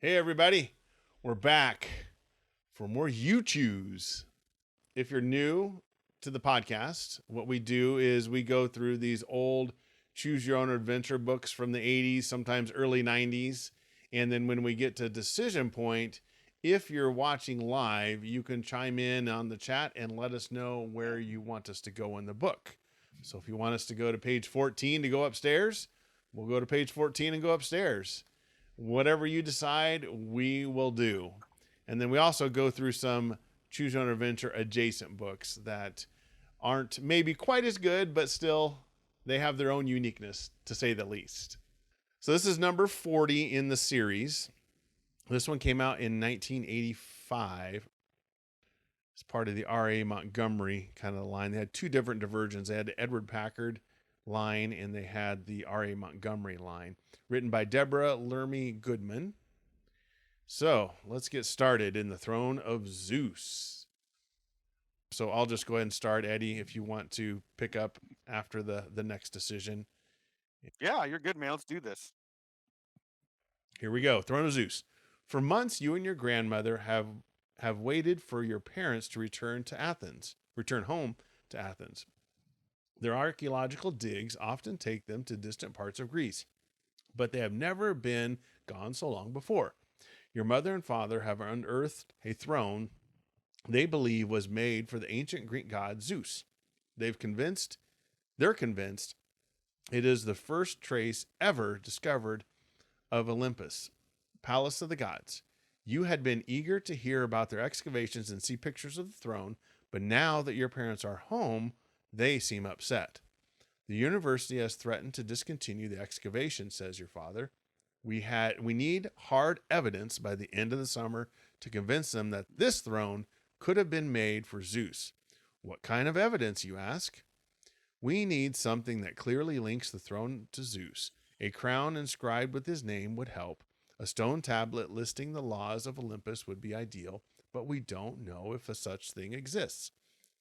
Hey, everybody. We're back for more You Choose. If you're new to the podcast, what we do is we go through these old choose your own adventure books from the 80s, sometimes early 90s. And then when we get to decision point, if you're watching live, you can chime in on the chat and let us know where you want us to go in the book. So if you want us to go to page 14 to go upstairs, we'll go to page 14 and go upstairs. Whatever you decide, we will do. And then we also go through some choose your own adventure adjacent books that aren't maybe quite as good, but still they have their own uniqueness, to say the least. So this is number 40 in the series. This one came out in 1985. It's part of the R.A. Montgomery kind of line. They had two different diversions. They had the Edward Packard line and they had the R.A. Montgomery line, written by Deborah Lermy Goodman. So let's get started in the Throne of Zeus. So I'll just go ahead and start, Eddie, if you want to pick up after the next decision. Yeah, you're good, man. Let's do this. Here we go. Throne of Zeus. For months, you and your grandmother have waited for your parents to return home to Athens. Their archaeological digs often take them to distant parts of Greece, but they have never been gone so long before. Your mother and father have unearthed a throne they believe was made for the ancient Greek god Zeus. They're convinced it is the first trace ever discovered of Olympus, palace of the gods. You had been eager to hear about their excavations and see pictures of the throne, but now that your parents are home, they seem upset. The university has threatened to discontinue the excavation, says your father. We need hard evidence by the end of the summer to convince them that this throne could have been made for Zeus. What kind of evidence, you ask? We need something that clearly links the throne to Zeus. A crown inscribed with his name would help. A stone tablet listing the laws of Olympus would be ideal, but we don't know if a such thing exists.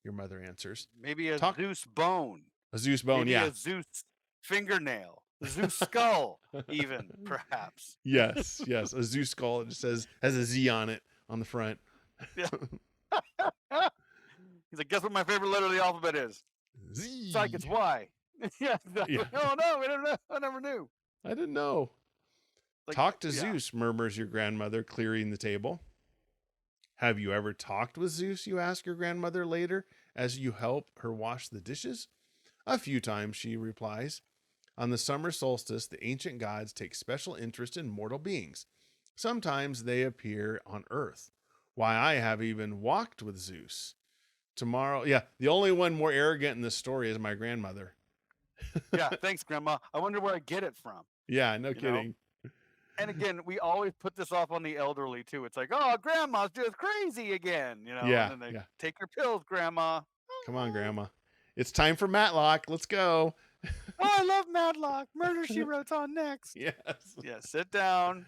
Your mother answers. Maybe a Talk Zeus bone. a Zeus bone, Maybe yeah. a Zeus fingernail. A Zeus skull, even, perhaps. Yes. A Zeus skull. It just has a Z on it on the front. Yeah. He's like, guess what my favorite letter of the alphabet is? Z. It's like it's Y. Yeah. Yeah. Oh no, we didn't know. I never knew. I didn't know. Like, Talk to yeah. Zeus, murmurs your grandmother, clearing the table. Have you ever talked with Zeus? You ask your grandmother later as you help her wash the dishes. A few times, she replies. On the summer solstice, the ancient gods take special interest in mortal beings. Sometimes they appear on Earth. Why, I have even walked with Zeus. Tomorrow, yeah, the only one more arrogant in this story is my grandmother. Yeah, thanks, Grandma. I wonder where I get it from. Yeah, no kidding. And again, we always put this off on the elderly too. It's like, oh, Grandma's just crazy again, Yeah, And then they yeah. take your pills, Grandma. Come on, Grandma. It's time for Matlock. Let's go. Oh, I love Matlock. Murder She Wrote's on next. Yes. Yeah, sit down.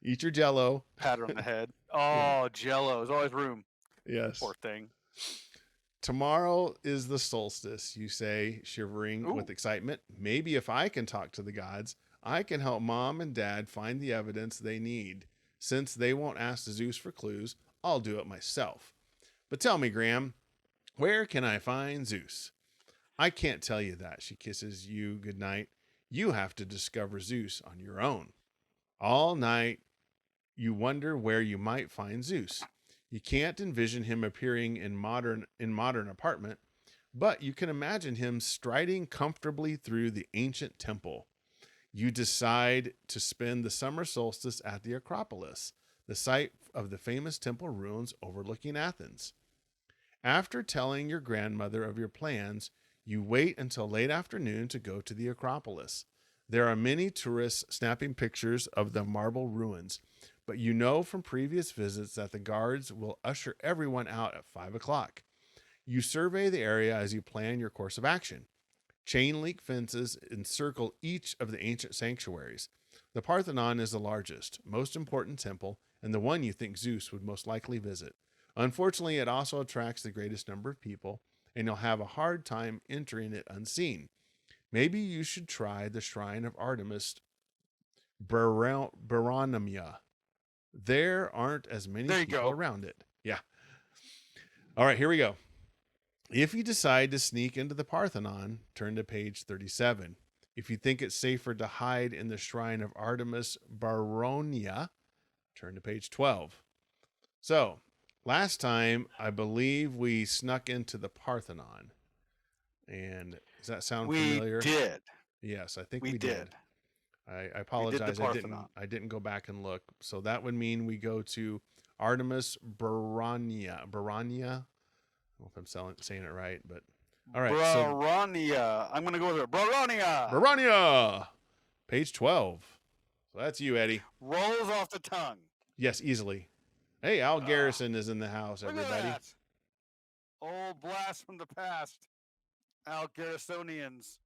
Eat your Jello. Pat her on the head. Oh, Jello. There's always room. Yes. Poor thing. Tomorrow is the solstice, you say, shivering Ooh. with excitement. Maybe if I can talk to the gods, I can help Mom and Dad find the evidence they need. Since they won't ask Zeus for clues, I'll do it myself. But tell me, Graham, where can I find Zeus? I can't tell you that, she kisses you goodnight. You have to discover Zeus on your own. All night, you wonder where you might find Zeus. You can't envision him appearing in modern apartment, but you can imagine him striding comfortably through the ancient temple. You decide to spend the summer solstice at the Acropolis, the site of the famous temple ruins overlooking Athens. After telling your grandmother of your plans, you wait until late afternoon to go to the Acropolis. There are many tourists snapping pictures of the marble ruins, but you know from previous visits that the guards will usher everyone out at 5 o'clock. You survey the area as you plan your course of action. Chain link fences encircle each of the ancient sanctuaries. The Parthenon is the largest, most important temple, and the one you think Zeus would most likely visit. Unfortunately, it also attracts the greatest number of people, and you'll have a hard time entering it unseen. Maybe you should try the shrine of Artemis Baronomia. There aren't as many There you people go. around it. Yeah. All right, here we go. If you decide to sneak into the Parthenon, turn to page 37. If you think it's safer to hide in the shrine of Artemis Baronia, turn to page 12. So, last time, I believe we snuck into the Parthenon. And does that sound familiar? We did. Yes, I think We we did. did. I We did the apologize. Parthenon. I didn't go back and look. So that would mean we go to Artemis Baronia. Baronia. I don't know if I'm saying it right, but all right. So Baronia. I'm going to go with it. Baronia. Baronia, page 12. So that's you, Eddie. Rolls off the tongue. Yes, easily. Hey, Al Garrison is in the house, Look everybody. at that. Old blast from the past. Al Garrisonians.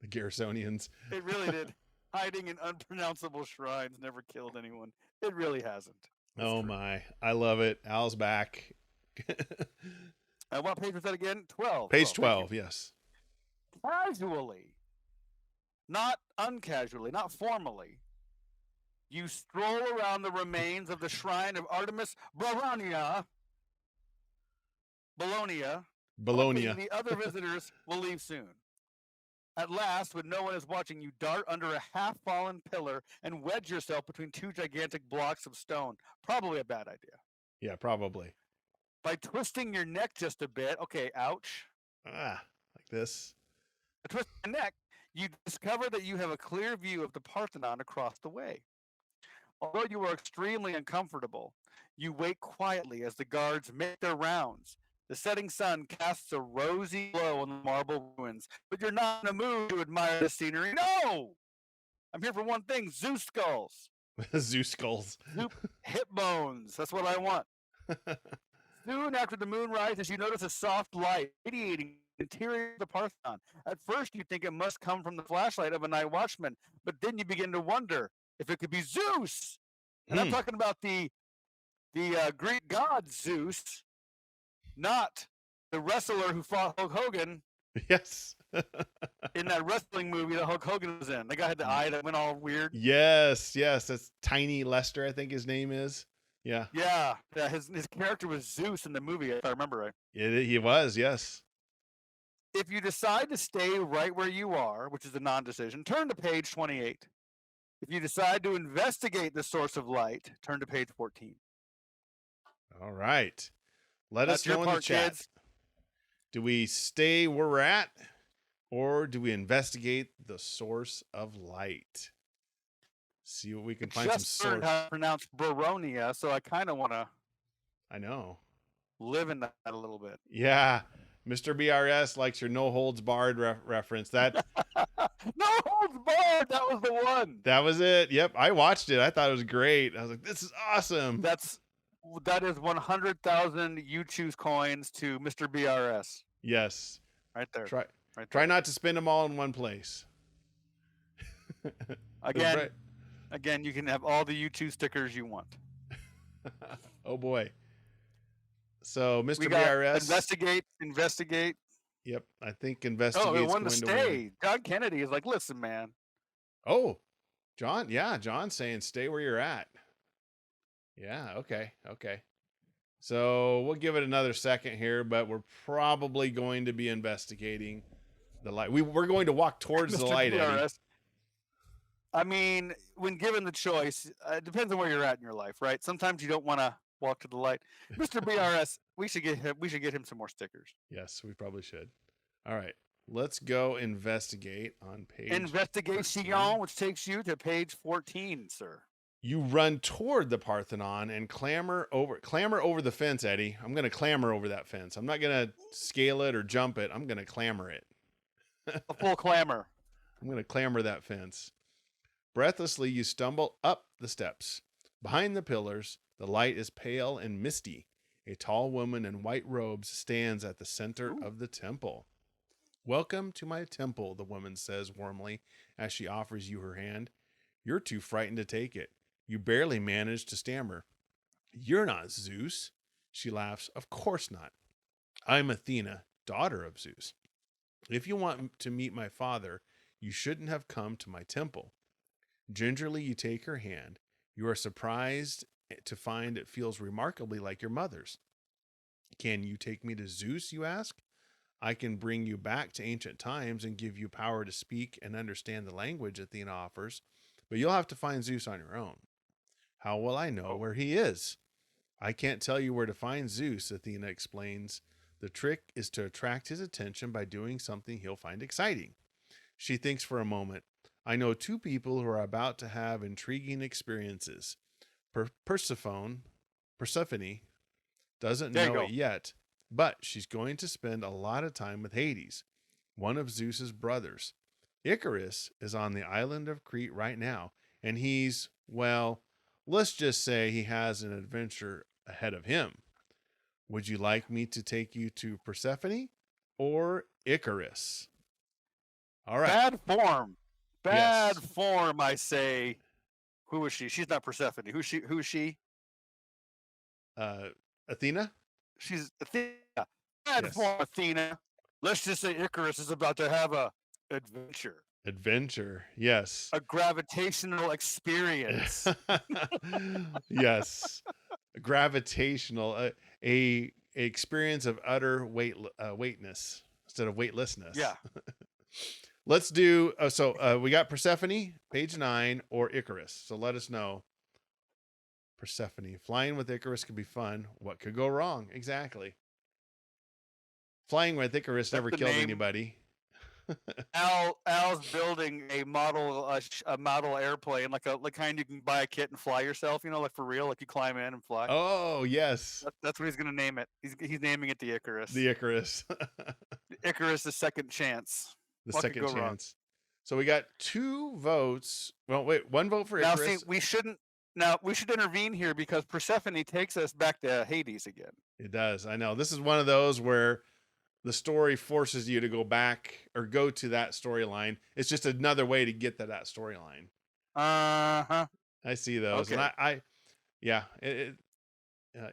The Garrisonians. It really did. Hiding in unpronounceable shrines never killed anyone. It really hasn't. That's oh true. my. I love it. Al's back. What page was that again? 12. Page 12, yes. Casually, not uncasually, not formally, you stroll around the remains of the shrine of Artemis Baronia. Bologna. Bologna. The other visitors will leave soon. At last, when no one is watching, you dart under a half-fallen pillar and wedge yourself between two gigantic blocks of stone. Probably a bad idea. Yeah, probably. By twisting your neck just a bit, okay, ouch. Like this. By twisting your neck, you discover that you have a clear view of the Parthenon across the way. Although you are extremely uncomfortable, you wait quietly as the guards make their rounds. The setting sun casts a rosy glow on the marble ruins, but you're not in a mood to admire the scenery. No! I'm here for one thing, Zeus skulls. Zeus skulls. Hip bones. That's what I want. Soon after the moon rises, you notice a soft light radiating the interior of the Parthenon. At first, you think it must come from the flashlight of a night watchman, but then you begin to wonder if it could be Zeus. And I'm talking about the Greek god Zeus, not the wrestler who fought Hulk Hogan. Yes. In that wrestling movie that Hulk Hogan was in. The guy had the eye that went all weird. Yes. That's Tiny Lester, I think his name is. Yeah. Yeah. His character was Zeus in the movie, if I remember right. He was, yes. If you decide to stay right where you are, which is a non-decision, turn to page 28. If you decide to investigate the source of light, turn to page 14. All right. Let That's us know your in the part, chat. kids. Do we stay where we're at, or do we investigate the source of light? See what we can find some Just learned source. how to pronounce Baronia, so I kind of want to I know. live in that a little bit. Yeah. Mr. BRS likes your no holds barred reference. That No holds barred. That was the one. That was it. Yep. I watched it. I thought it was great. I was like, this is awesome. That is 100,000 you choose coins to Mr. BRS. Yes. Right there. Try not to spend them all in one place. Again, you can have all the you choose stickers you want. Oh boy. So Mr. We got BRS. investigate. Yep. I think investigate. Oh, it won to stay. John Kennedy is like, listen, man. Oh, John. Yeah. John's saying stay where you're at. Yeah. Okay. So we'll give it another second here, but we're probably going to be investigating the light. We're going to walk towards the light, Eddie. I mean, when given the choice, it depends on where you're at in your life, right? Sometimes you don't want to walk to the light. Mr. BRS, we should get him some more stickers. Yes, we probably should. All right. Let's go investigate on page Investigation, 14. which takes you to page 14, sir. You run toward the Parthenon and clamber over the fence, Eddie. I'm going to clamber over that fence. I'm not going to scale it or jump it. I'm going to clamber it. A full clamor. I'm going to clamber that fence. Breathlessly, you stumble up the steps. Behind the pillars, the light is pale and misty. A tall woman in white robes stands at the center of the temple. Welcome to my temple, the woman says warmly as she offers you her hand. You're too frightened to take it. You barely manage to stammer. You're not Zeus. She laughs. Of course not. I'm Athena, daughter of Zeus. If you want to meet my father, you shouldn't have come to my temple. Gingerly, you take her hand. You are surprised to find it feels remarkably like your mother's. Can you take me to Zeus, you ask? I can bring you back to ancient times and give you power to speak and understand the language Athena offers, but you'll have to find Zeus on your own. How will I know where he is? I can't tell you where to find Zeus, Athena explains. The trick is to attract his attention by doing something he'll find exciting. She thinks for a moment. I know two people who are about to have intriguing experiences. Persephone doesn't There you know go. it yet, but she's going to spend a lot of time with Hades, one of Zeus's brothers. Icarus is on the island of Crete right now, and he's, well, let's just say he has an adventure ahead of him. Would you like me to take you to Persephone or Icarus? All right. Bad form. Bad Yes. form, I say. Who is she? She's not Persephone. Who's she? Athena? She's Athena. Bad Yes. form, Athena. Let's just say Icarus is about to have a adventure. Adventure. Yes. A gravitational experience. Yes. Gravitational. A experience of utter weightness instead of weightlessness. Yeah. Let's do. We got Persephone, page 9, or Icarus. So let us know. Persephone. Flying with Icarus could be fun. What could go wrong? Exactly. Flying with Icarus never killed anybody. Al's building a model airplane, like kind you can buy a kit and fly yourself. You know, like for real, like you climb in and fly. Oh yes, that's what he's gonna name it. He's naming it the Icarus. The Icarus. Icarus, the second chance. The second chance. So we got 2 votes. Well, wait, 1 vote for Icarus. Now, see, we should intervene here because Persephone takes us back to Hades again. It does. I know. This is one of those where the story forces you to go back or go to that storyline. It's just another way to get to that storyline. Uh-huh. I see those. Okay. And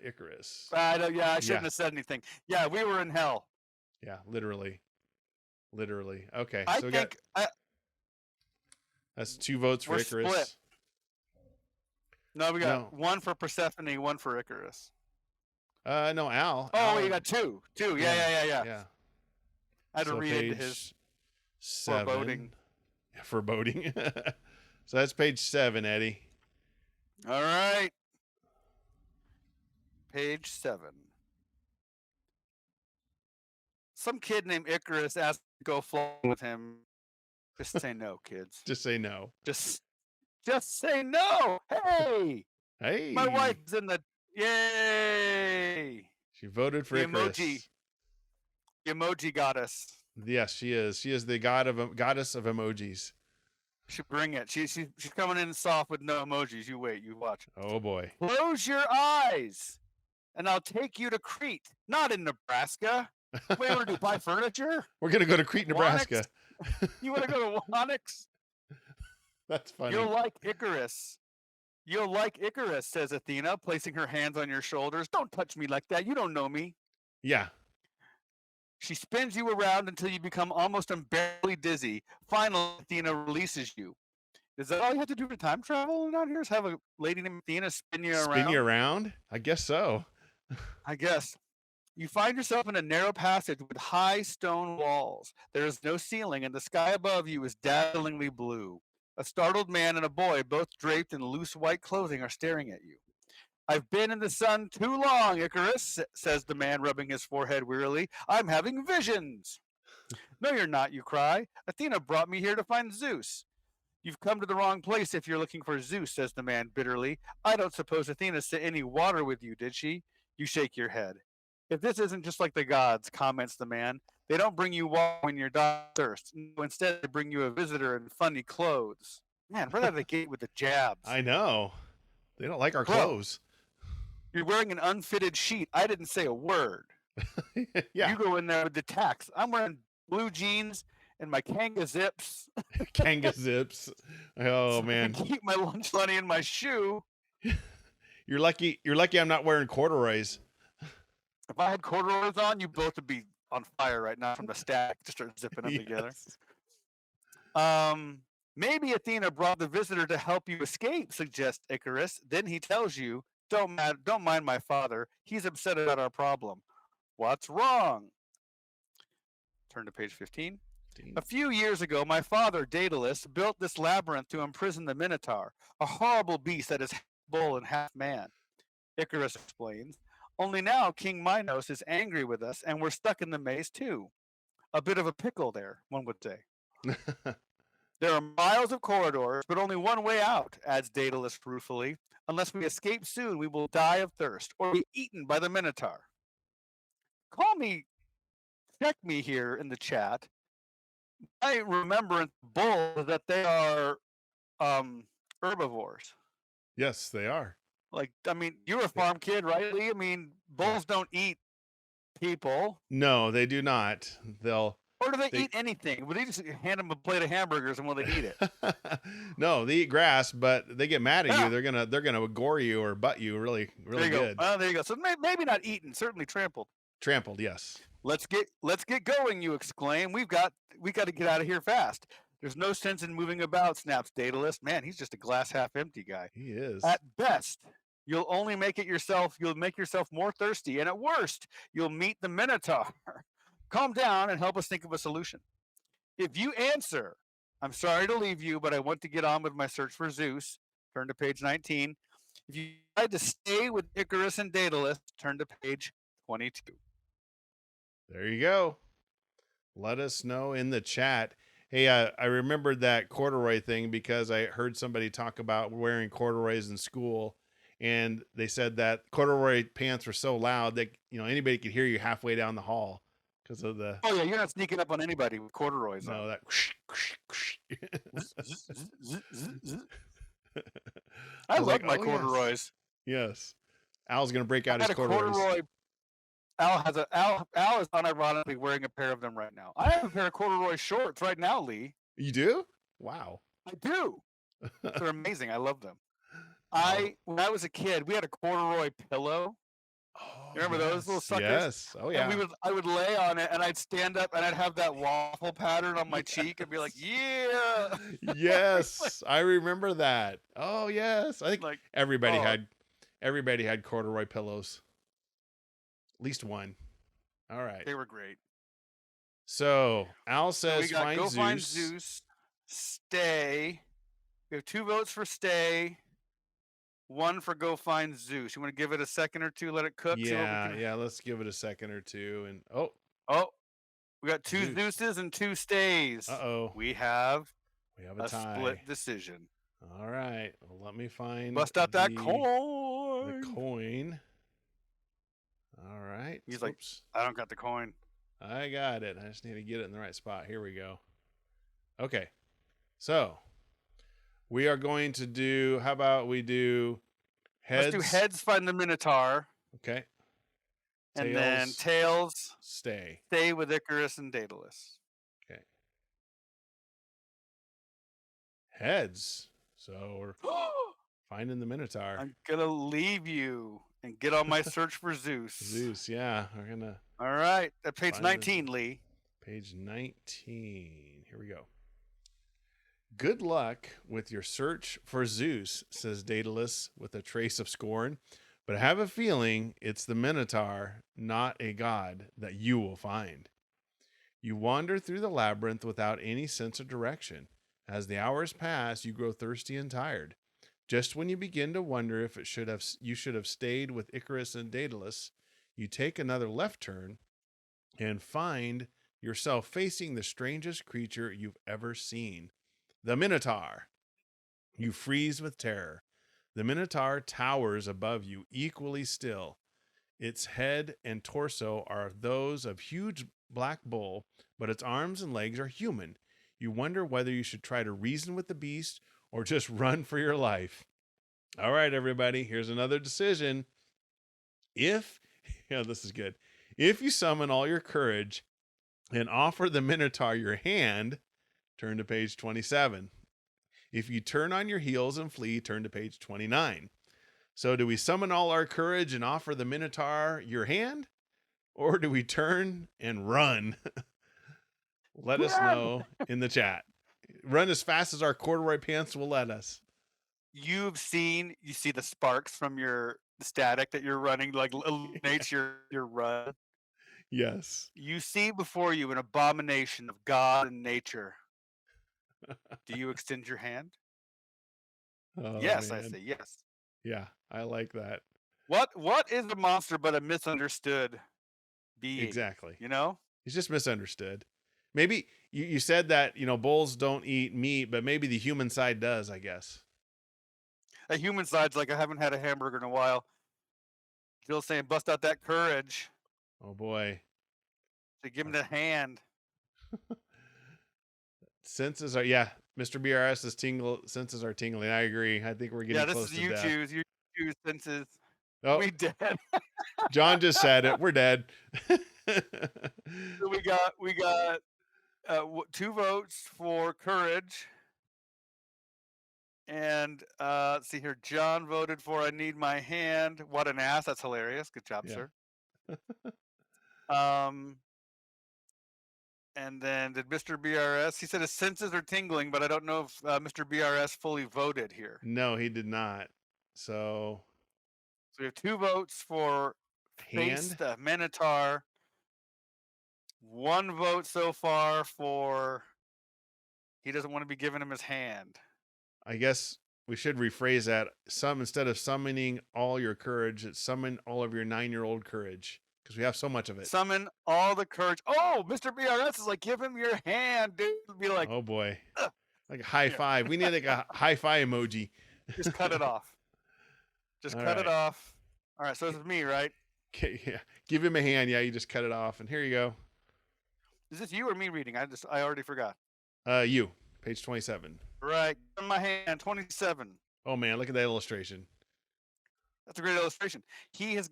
Icarus. I shouldn't have said anything. Yeah, we were in hell. Yeah, literally. Okay. I think that's 2 votes for Icarus. Split. No, we got 1 for Persephone, 1 for Icarus. No, Al. Oh, Al, you got 2. Yeah. I had to read into his 7. Foreboding. So that's page 7, Eddie. All right. Page 7. Some kid named Icarus asked to go flying with him. Just say no, kids. Just say no. Just say no. Hey. My wife's in the yay. She voted for Icarus. The emoji goddess. Yes, she is. She is the goddess of emojis. She bring it. She's coming in soft with no emojis. You wait. You watch. Oh boy. Close your eyes, and I'll take you to Crete. Not in Nebraska. What do you want to do? Buy furniture? We're gonna go to Crete, Nebraska. You want to go to Wannix? That's funny. You'll like Icarus. You'll like Icarus, says Athena, placing her hands on your shoulders. Don't touch me like that. You don't know me. Yeah. She spins you around until you become almost unbearably dizzy. Finally, Athena releases you. Is that all you have to do for time travel out here? Is have a lady named Athena spin you around? Spin you around? I guess so. I guess. You find yourself in a narrow passage with high stone walls. There is no ceiling, and the sky above you is dazzlingly blue. A startled man and a boy, both draped in loose white clothing, are staring at you. I've been in the sun too long, Icarus, says the man, rubbing his forehead wearily. I'm having visions. No, you're not, you cry. Athena brought me here to find Zeus. You've come to the wrong place if you're looking for Zeus, says the man bitterly. I don't suppose Athena sent any water with you, did she? You shake your head. If this isn't just like the gods, comments the man, they don't bring you water when you're dying of thirst. Instead, they bring you a visitor in funny clothes. Man, right out of the gate with the jabs. I know. They don't like our clothes. You're wearing an unfitted sheet. I didn't say a word. Yeah. You go in there with the tax. I'm wearing blue jeans and my Kanga zips. Kanga zips. Oh, man. I keep my lunch money in my shoe. You're lucky I'm not wearing corduroys. If I had corduroys on, you both would be on fire right now from the stack to start zipping them together. Maybe Athena brought the visitor to help you escape, suggests Icarus. Then he tells you, don't mind my father. He's upset about our problem. What's wrong? Turn to page 15. A few years ago, my father, Daedalus, built this labyrinth to imprison the Minotaur, a horrible beast that is half bull and half man. Icarus explains. Only now King Minos is angry with us, and we're stuck in the maze too. A bit of a pickle there, one would say. There are miles of corridors, but only one way out, adds Daedalus ruefully. Unless we escape soon, we will die of thirst or be eaten by the Minotaur. Check me here in the chat. I remember in bulls that they are herbivores. Yes, they are. Like, I mean, you're a farm kid, right, Lee? I mean, bulls don't eat people. No, they do not. Or do they eat anything? Would they just hand them a plate of hamburgers and will they eat it? No, they eat grass, but they get mad at you. They're gonna gore you or butt you really good. There you go. So maybe not eaten, certainly trampled. Trampled, yes. Let's get going, you exclaim. We got to get out of here fast. There's no sense in moving about, snaps Daedalus. Man, he's just a glass half empty guy. He is. At best, you'll make yourself more thirsty, and at worst, you'll meet the Minotaur. Calm down and help us think of a solution. If you answer, I'm sorry to leave you, but I want to get on with my search for Zeus. Turn to page 19. If you decide to stay with Icarus and Daedalus, turn to page 22. There you go. Let us know in the chat. Hey, I remembered that corduroy thing because I heard somebody talk about wearing corduroys in school, and they said that corduroy pants were so loud that anybody could hear you halfway down the hall because of the. Oh yeah, you're not sneaking up on anybody with corduroys. No, that. I love my corduroys. Yes. Al's gonna break out his corduroys. Al is unironically wearing a pair of them right now. I have a pair of corduroy shorts right now, Lee. You do? Wow. I do. They're amazing. I love them. When I was a kid, we had a corduroy pillow. Oh, you remember those little suckers? Yes. Oh yeah. And I would lay on it, and I'd stand up, and I'd have that waffle pattern on my cheek, and be like, "Yeah." Yes, I remember that. Oh yes, I think everybody had corduroy pillows. At least one. All right. They were great. So Al says, go find Zeus. Stay. We have 2 votes for stay. 1 for go find Zeus. You want to give it a second or two, let it cook? Yeah, let's give it a second or two. And we got 2 Zeuses and 2 stays. We have a tie. Split decision. All right. Well, let me find. Bust out that coin. The coin. All right. He's like, I don't got the coin. I got it. I just need to get it in the right spot. Here we go. Okay. So we are going to do, how about we do heads? Let's do heads, find the Minotaur. Okay. And then tails, stay with Icarus and Daedalus. Okay. Heads. So we're finding the Minotaur. I'm going to leave you and get on my search for Zeus. Zeus, yeah. We're going to. All right. At page 19, Lee. Page 19. Here we go. Good luck with your search for Zeus, says Daedalus with a trace of scorn. But I have a feeling it's the Minotaur, not a god, that you will find. You wander through the labyrinth without any sense of direction. As the hours pass, you grow thirsty and tired. Just when you begin to wonder if you should have stayed with Icarus and Daedalus, you take another left turn and find yourself facing the strangest creature you've ever seen, the Minotaur. You freeze with terror. The Minotaur towers above you, equally still. Its head and torso are those of huge black bull, but its arms and legs are human. You wonder whether you should try to reason with the beast or just run for your life. All right, everybody, here's another decision. This is good. If you summon all your courage and offer the Minotaur your hand, turn to page 27. If you turn on your heels and flee, turn to page 29. So do we summon all our courage and offer the Minotaur your hand? Or do we turn and run? Let us know in the chat. Run as fast as our corduroy pants will let us. You see the sparks from your static that you're running, like illuminates your run. Yes. You see before you an abomination of God and nature. Do you extend your hand? Oh Yes, I man. say yes. Yeah, I like that. What is a monster but a misunderstood being? Exactly. You know? He's just misunderstood. Maybe you said that, bulls don't eat meat, but maybe the human side does, I guess. A human side's like, I haven't had a hamburger in a while. Still saying, bust out that courage. Oh boy. To give him the hand. Senses are Mr. BRS's senses are tingling. I agree. I think we're getting Yeah, this close is to you death. choose. You choose senses. Oh, We dead. John just said it. We're dead. So we got 2 votes for courage. And let's see here. John voted for I need my hand. What an ass. That's hilarious. Good job, Yeah. sir. And then did Mr. BRS? He said his senses are tingling, but I don't know if Mr. BRS fully voted here. No, he did not. So we have 2 votes for face hand. the Minotaur. 1 vote so far for he doesn't want to be giving him his hand. I guess we should rephrase that. Instead of summoning all your courage, it's summon all of your 9-year-old courage because we have so much of it. Summon all the courage. Oh, Mr. BRS is like, give him your hand, dude. Be like, oh boy, like a high five. We need like a high five emoji. Just cut it off. Just cut it off. All right, so this is me, right? Okay, yeah. Give him a hand. Yeah, you just cut it off, and here you go. Is this you or me reading? I already forgot. You, page 27. Right, give him my hand, 27. Oh man, look at that illustration. That's a great illustration. He has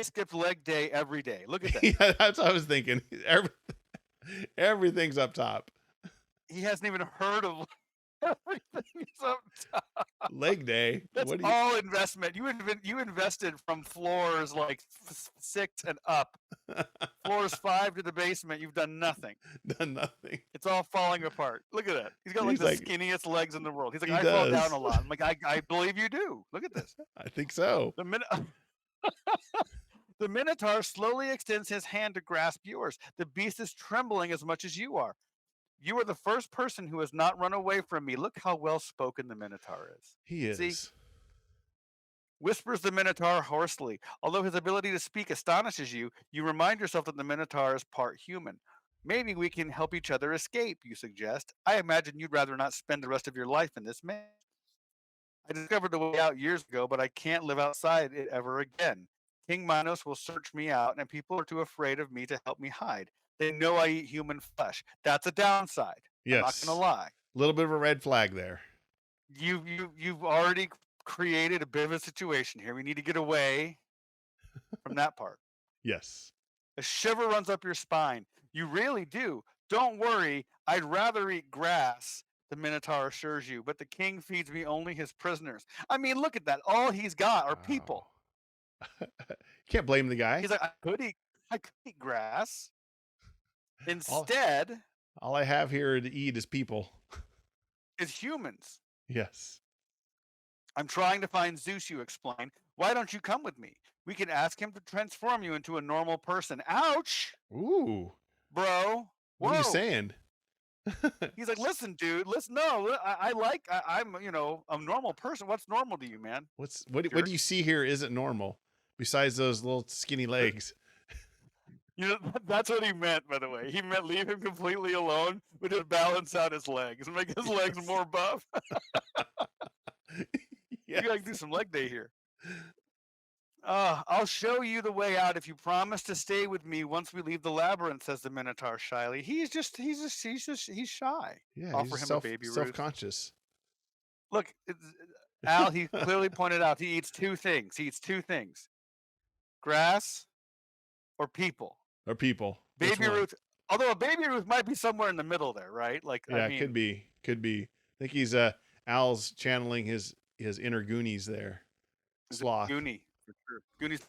skipped leg day every day. Look at that. Yeah, that's what I was thinking. Everything's up top. He hasn't even heard of everything's up top. Leg day. That's all investment. You invested from floors like 6 and up. Floors 5 to the basement. You've done nothing. Done nothing. It's all falling apart. Look at that. He's got like the skinniest legs in the world. He's like, I fall down a lot. I'm like, I believe you do. Look at this. I think so. The Minotaur slowly extends his hand to grasp yours. The beast is trembling as much as you are. You are the first person who has not run away from me. Look how well spoken the Minotaur is. He is. See? Whispers the Minotaur hoarsely. Although his ability to speak astonishes you, you remind yourself that the Minotaur is part human. Maybe we can help each other escape, you suggest. I imagine you'd rather not spend the rest of your life in this man. I discovered the way out years ago, but I can't live outside it ever again. King Minos will search me out, and people are too afraid of me to help me hide. They know I eat human flesh. That's a downside. Yes. I'm not going to lie. A little bit of a red flag there. You've already created a bit of a situation here. We need to get away from that part. Yes. A shiver runs up your spine. You really do. Don't worry. I'd rather eat grass, the Minotaur assures you, but the king feeds me only his prisoners. I mean, look at that. All he's got are people. Can't blame the guy. He's like, I could eat grass. Instead, all I have here to eat is people. Is humans. Yes. I'm trying to find Zeus, you explain. Why don't you come with me? We can ask him to transform you into a normal person. Ouch! Ooh. Bro. What are you saying? He's like, listen, dude. Listen, no, I'm a normal person. What's normal to you, man? What do you see here isn't normal besides those little skinny legs? That's what he meant, by the way. He meant leave him completely alone, but just balance out his legs and make his legs more buff. Yes. You gotta do some leg day here. I'll show you the way out if you promise to stay with me once we leave the labyrinth, says the Minotaur shyly. He's shy. Yeah, offer him a baby Ruth. Self-conscious. Look, Al, he clearly pointed out he eats 2 things. Grass or people. Baby Ruth. Although a baby Ruth might be somewhere in the middle there, right? Like, yeah, I mean, could be. I think he's Al's channeling his inner Goonies there. Sloth. Goonie, for sure. Goonies.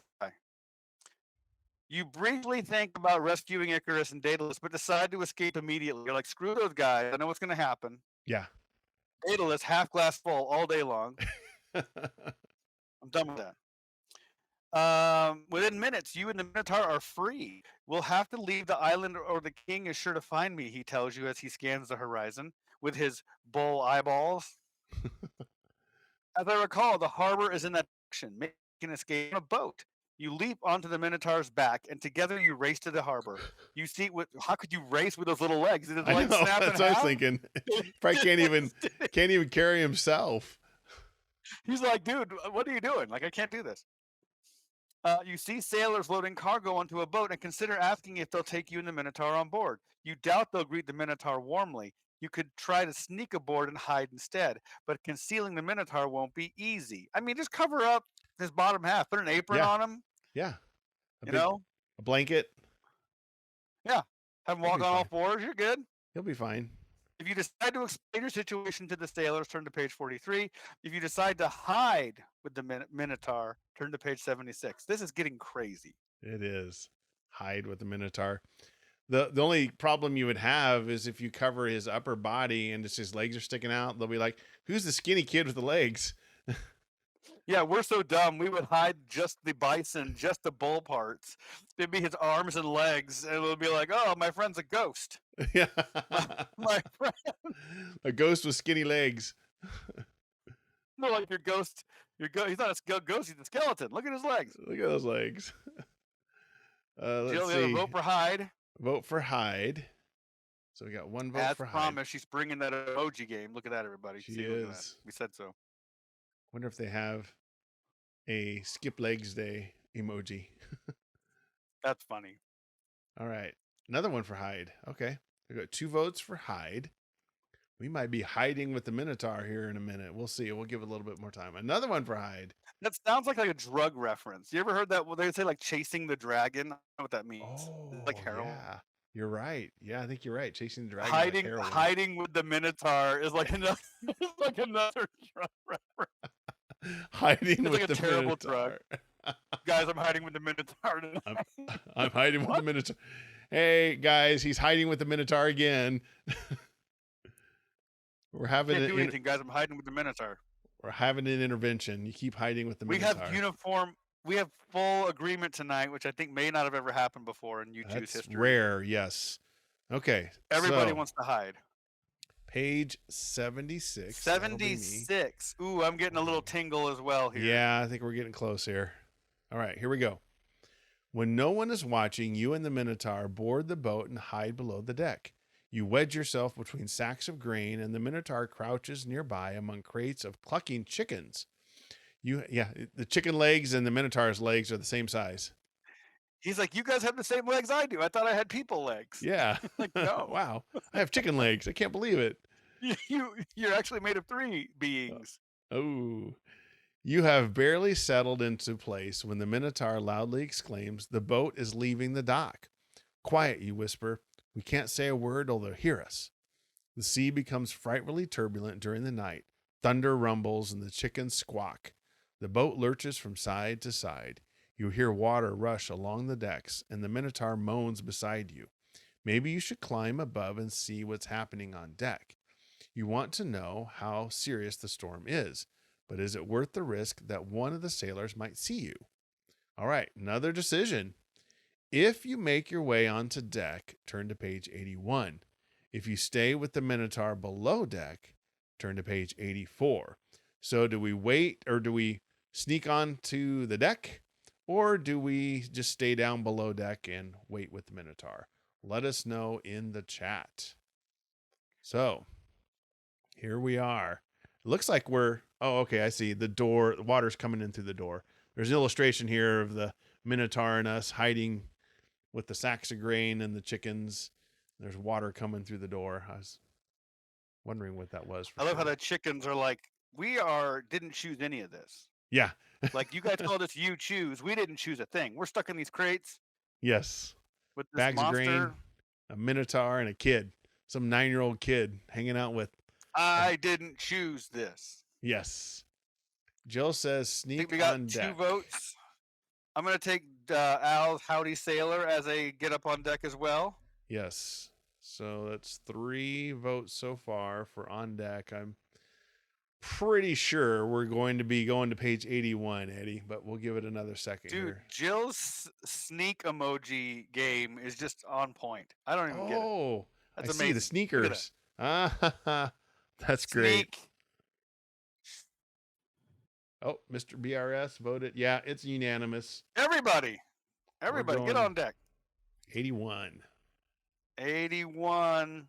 You briefly think about rescuing Icarus and Daedalus, but decide to escape immediately. You're like, screw those guys. I know what's going to happen. Yeah. Daedalus, half glass full all day long. I'm done with that. Within minutes, you and the Minotaur are free. We'll have to leave the island, or the king is sure to find me, he tells you as he scans the horizon with his bull eyeballs. As I recall, the harbor is in that direction. Make an escape on a boat. You leap onto the Minotaur's back, and together you race to the harbor. You see, how could you race with those little legs? Did his I legs know. snap in That's what I was half? thinking. Probably can't even carry himself. He's like, dude, what are you doing? Like, I can't do this. You see sailors loading cargo onto a boat and consider asking if they'll take you and the Minotaur on board. You doubt they'll greet the Minotaur warmly. You could try to sneak aboard and hide instead, but concealing the Minotaur won't be easy. I mean, just cover up his bottom half, put an apron Yeah. on him, Yeah. know? A blanket. Yeah. Have him He'll walk be on all fine. fours, you're good. He'll be fine. If you decide to explain your situation to the sailors, turn to page 43. If you decide to hide with the Minotaur, turn to page 76. This is getting crazy. It is. Hide with the Minotaur. The only problem you would have is if you cover his upper body and it's his legs are sticking out, they'll be like, who's the skinny kid with the legs? Yeah, we're so dumb. We would hide just the bison, just the bull parts. It'd be his arms and legs, and it would be like, oh, my friend's a ghost. Yeah. My friend. A ghost with skinny legs. No, like your ghost. He's not a ghost. He's a skeleton. Look at his legs. Look at those legs. Let's Jill, see. vote for Hyde. Vote for Hyde. So we got one vote As for Hyde. promised, she's bringing that emoji game. Look at that, everybody. She See, is. We said so. Wonder if they have a skip legs day emoji. That's funny. All right. Another one for Hyde. Okay. We got 2 votes for Hyde. We might be hiding with the Minotaur here in a minute. We'll see. We'll give it a little bit more time. Another one for Hyde. That sounds like a drug reference. You ever heard that? Well, they say like chasing the dragon. I don't know what that means. Oh, Like heroin. yeah. You're right. Yeah, I think you're right. Chasing the dragon. Hiding with the Minotaur is like another drug reference. Hiding It's with like a the terrible Minotaur. Guys, I'm hiding with the Minotaur tonight. I'm hiding with the Minotaur. Hey guys, he's hiding with the Minotaur again. We're having Can't do anything, guys. I'm hiding with the Minotaur. We're having an intervention. You keep hiding with the Minotaur. We have full agreement tonight, which I think may not have ever happened before in YouTube's history. Rare, yes. Okay. Everybody wants to hide. Page 76. 76. Ooh, I'm getting a little tingle as well here. Yeah, I think we're getting close here. All right, here we go. When no one is watching, you and the Minotaur board the boat and hide below the deck. You wedge yourself between sacks of grain, and the Minotaur crouches nearby among crates of clucking chickens. The chicken legs and the Minotaur's legs are the same size. He's like, you guys have the same legs I do. I thought I had people legs. Yeah. Like, no. Wow. I have chicken legs. I can't believe it. You're actually made of 3 beings. Oh. You have barely settled into place when the Minotaur loudly exclaims, "The boat is leaving the dock." "Quiet," you whisper. "We can't say a word or they'll hear us." The sea becomes frightfully turbulent during the night. Thunder rumbles and the chickens squawk. The boat lurches from side to side. You hear water rush along the decks, and the Minotaur moans beside you. Maybe you should climb above and see what's happening on deck. You want to know how serious the storm is, but is it worth the risk that one of the sailors might see you? All right, another decision. If you make your way onto deck, turn to page 81. If you stay with the Minotaur below deck, turn to page 84. So do we wait, or do we sneak onto the deck, or do we just stay down below deck and wait with the Minotaur? Let us know in the chat. So here we are. It looks like I see the door. The water's coming in through the door. There's an illustration here of the Minotaur and us hiding with the sacks of grain and the chickens. There's water coming through the door. I was wondering what that was. I love how the chickens are like, didn't choose any of this. Yeah. Like, you guys told us you choose. We didn't choose a thing. We're stuck in these crates. Yes. With this bags monster. of grain, a Minotaur, and a kid. Some 9-year-old kid hanging out with. I didn't choose this. Yes. Jill says sneak I think we got on deck. 2 votes. I'm going to take Al's Howdy Sailor as a get up on deck as well. Yes. So that's 3 votes so far for on deck. I'm pretty sure we're going to be going to page 81, Eddie, but we'll give it another second Dude, here. Jill's sneak emoji game is just on point. I don't even get it. Oh, That's I see the amazing. sneakers. Ah, that's great. Sneak. Oh, Mr. BRS voted. Yeah, it's unanimous. Everybody, We're get going on deck. 81. 81.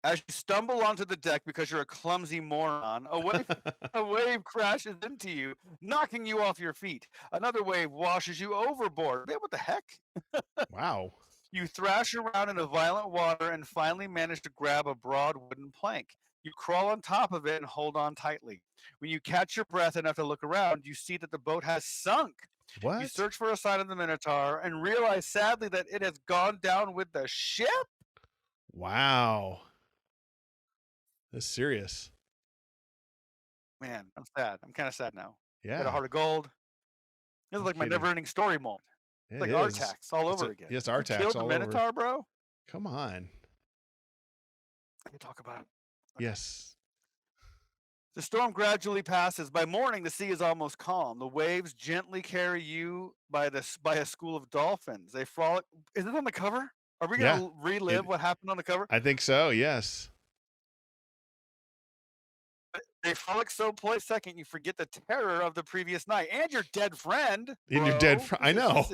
As you stumble onto the deck because you're a clumsy moron, a wave crashes into you, knocking you off your feet. Another wave washes you overboard. Man, what the heck? Wow. You thrash around in a violent water and finally manage to grab a broad wooden plank. You crawl on top of it and hold on tightly. When you catch your breath enough to look around, you see that the boat has sunk. What? You search for a sign of the Minotaur and realize sadly that it has gone down with the ship. Wow. That's serious. Man, I'm sad. I'm kind of sad now. Yeah. Got a heart of gold. This is like my never-ending story moment. It's like Artax all over again. Yes, Artax killed all the Minotaur, over. bro. Come on. I can talk about it. Okay. Yes. The storm gradually passes. By morning, the sea is almost calm. The waves gently carry you by a school of dolphins. They frolic. Is it on the cover? Are we going to relive what happened on the cover? I think so, yes. They frolic so play second, you forget the terror of the previous night and your dead friend. And your dead friend. I know.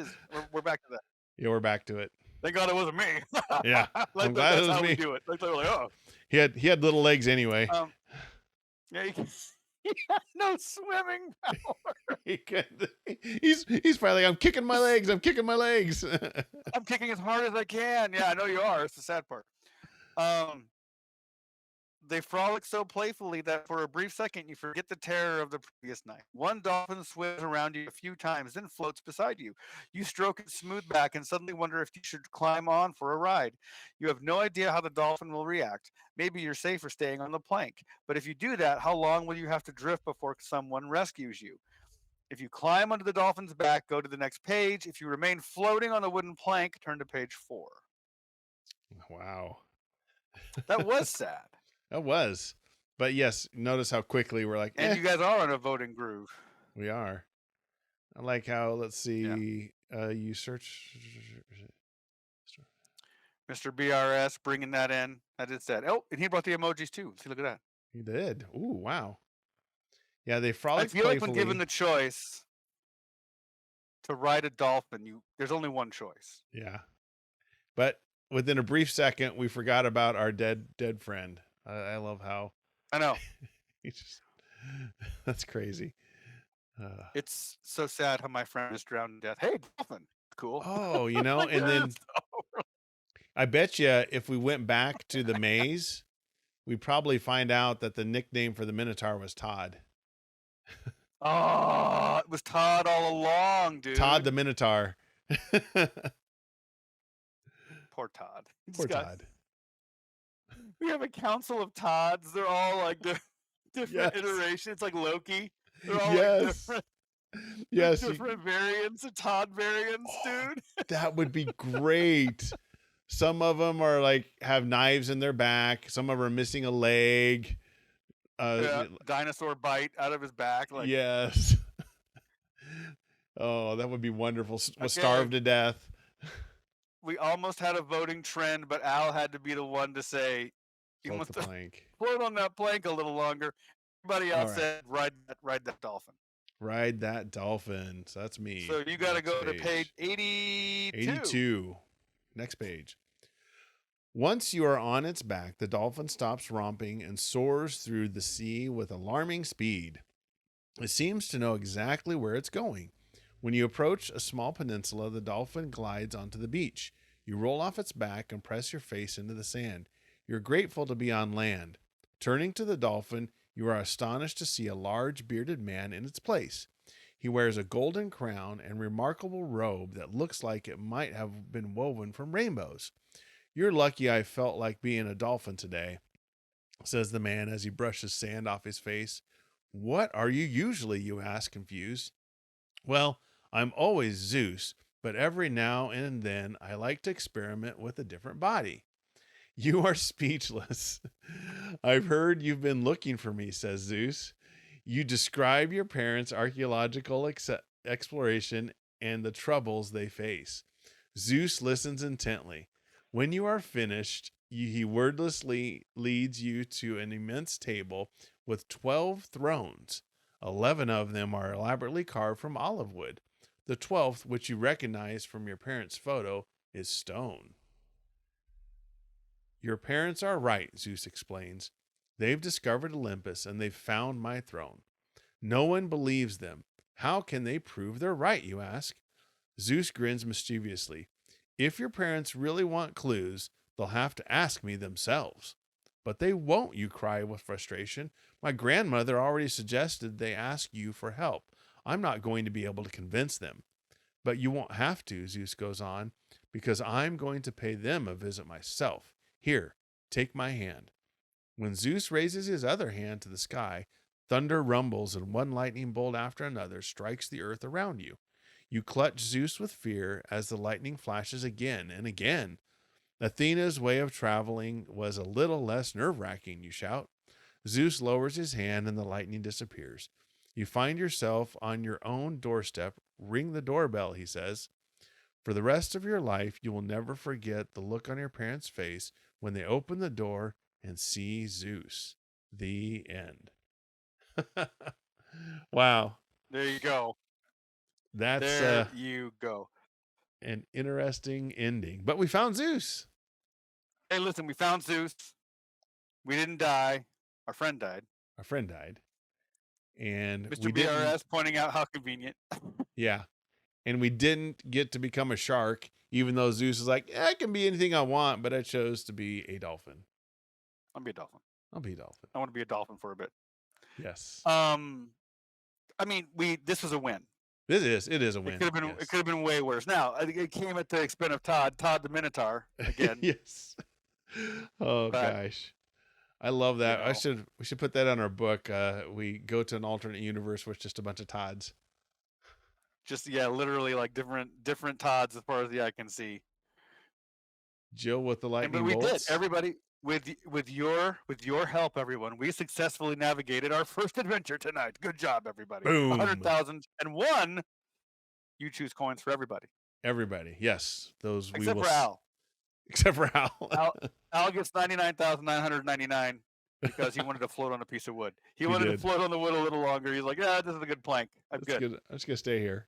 We're back to that. Yeah, we're back to it. Thank God it wasn't me. Yeah, I'm glad it was me. We do it. Like they were like, oh. He had little legs anyway. Yeah, he had no swimming power. He's finally. I'm kicking my legs. I'm kicking my legs. I'm kicking as hard as I can. Yeah, I know you are. It's the sad part. They frolic so playfully that for a brief second you forget the terror of the previous night. One dolphin swims around you a few times, then floats beside you. You stroke its smooth back and suddenly wonder if you should climb on for a ride. You have no idea how the dolphin will react. Maybe you're safer staying on the plank. But if you do that, how long will you have to drift before someone rescues you? If you climb onto the dolphin's back, go to the next page. If you remain floating on the wooden plank, turn to page 4. Wow. That was sad. That was. But yes, notice how quickly we're like, And you guys are on a voting groove. We are. I like how, let's see, you search. Mr. BRS bringing that in. I did that. Oh, and he brought the emojis too. See, look at that. He did. Ooh, wow. Yeah, they frolic playfully. I feel like when given the choice to ride a dolphin, there's only one choice. Yeah. But within a brief second, we forgot about our dead friend. I love how. I know. That's crazy. It's so sad how my friend is drowned to death. Hey, dolphin. Cool. Oh, and then I bet you if we went back to the maze, we'd probably find out that the nickname for the Minotaur was Todd. Oh, it was Todd all along, dude. Todd the Minotaur. Poor Todd. Poor Todd. We have a council of Todds. They're all like different iterations. It's like Loki. They're all like different. Yes. Different variants of Todd variants, dude. That would be great. Some of them are like have knives in their back. Some of them are missing a leg. Dinosaur bite out of his back. Like, yes. Oh, that would be wonderful. Starved to death. We almost had a voting trend, but Al had to be the one to say, "You must float on that plank a little longer." Everybody else said, "Ride that dolphin." Ride that dolphin. So that's me. So you got to go to page 82. 82. Next page. Once you are on its back, the dolphin stops romping and soars through the sea with alarming speed. It seems to know exactly where it's going. When you approach a small peninsula, the dolphin glides onto the beach. You roll off its back and press your face into the sand. You're grateful to be on land. Turning to the dolphin, you are astonished to see a large bearded man in its place. He wears a golden crown and remarkable robe that looks like it might have been woven from rainbows. You're lucky I felt like being a dolphin today, says the man as he brushes sand off his face. What are you usually, you ask, confused. Well, I'm always Zeus, but every now and then I like to experiment with a different body. You are speechless. I've heard you've been looking for me, says Zeus. You describe your parents' archaeological exploration and the troubles they face. Zeus listens intently. When you are finished, he wordlessly leads you to an immense table with 12 thrones. 11 of them are elaborately carved from olive wood. The 12th, which you recognize from your parents' photo, is stone. Your parents are right, Zeus explains. They've discovered Olympus and they've found my throne. No one believes them. How can they prove they're right, you ask? Zeus grins mischievously. If your parents really want clues, they'll have to ask me themselves. But they won't, you cry with frustration. My grandmother already suggested they ask you for help. I'm not going to be able to convince them. But you won't have to, Zeus goes on, because I'm going to pay them a visit myself. Here, take my hand. When Zeus raises his other hand to the sky, thunder rumbles and one lightning bolt after another strikes the earth around you. You clutch Zeus with fear as the lightning flashes again and again. Athena's way of traveling was a little less nerve-wracking, you shout. Zeus lowers his hand and the lightning disappears. You find yourself on your own doorstep. Ring the doorbell, he says. For the rest of your life, you will never forget the look on your parents' face when they open the door and see Zeus. The end. Wow. There you go. That's There you go. an interesting ending. But we found Zeus. Hey, listen, we found Zeus. We didn't die. Our friend died. Our friend died. And Mr. we didn't. BRS pointing out how convenient. Yeah. And we didn't get to become a shark, even though Zeus is like, I can be anything I want, but I chose to be a dolphin. I'll be a dolphin. I'll be a dolphin. I want to be a dolphin for a bit. Yes. I mean, this was a win. It is a win. It could have been way worse. Now, I think it came at the expense of Todd the Minotaur again. Yes. Oh gosh. I love that. We should put that on our book. We go to an alternate universe with just a bunch of Todds. Just literally like different Todds as far as the eye can see. Jill with the lightning bolts. But we did. Everybody with your help, everyone, we successfully navigated our first adventure tonight. Good job, everybody. Boom. 100,001. You choose coins for everybody. Everybody, yes. Those except we will. For Al. Except for Al. Al gets 99,999 because he wanted to float on a piece of wood. He wanted to float on the wood a little longer. He's like, this is a good plank. I'm good. I'm just gonna stay here.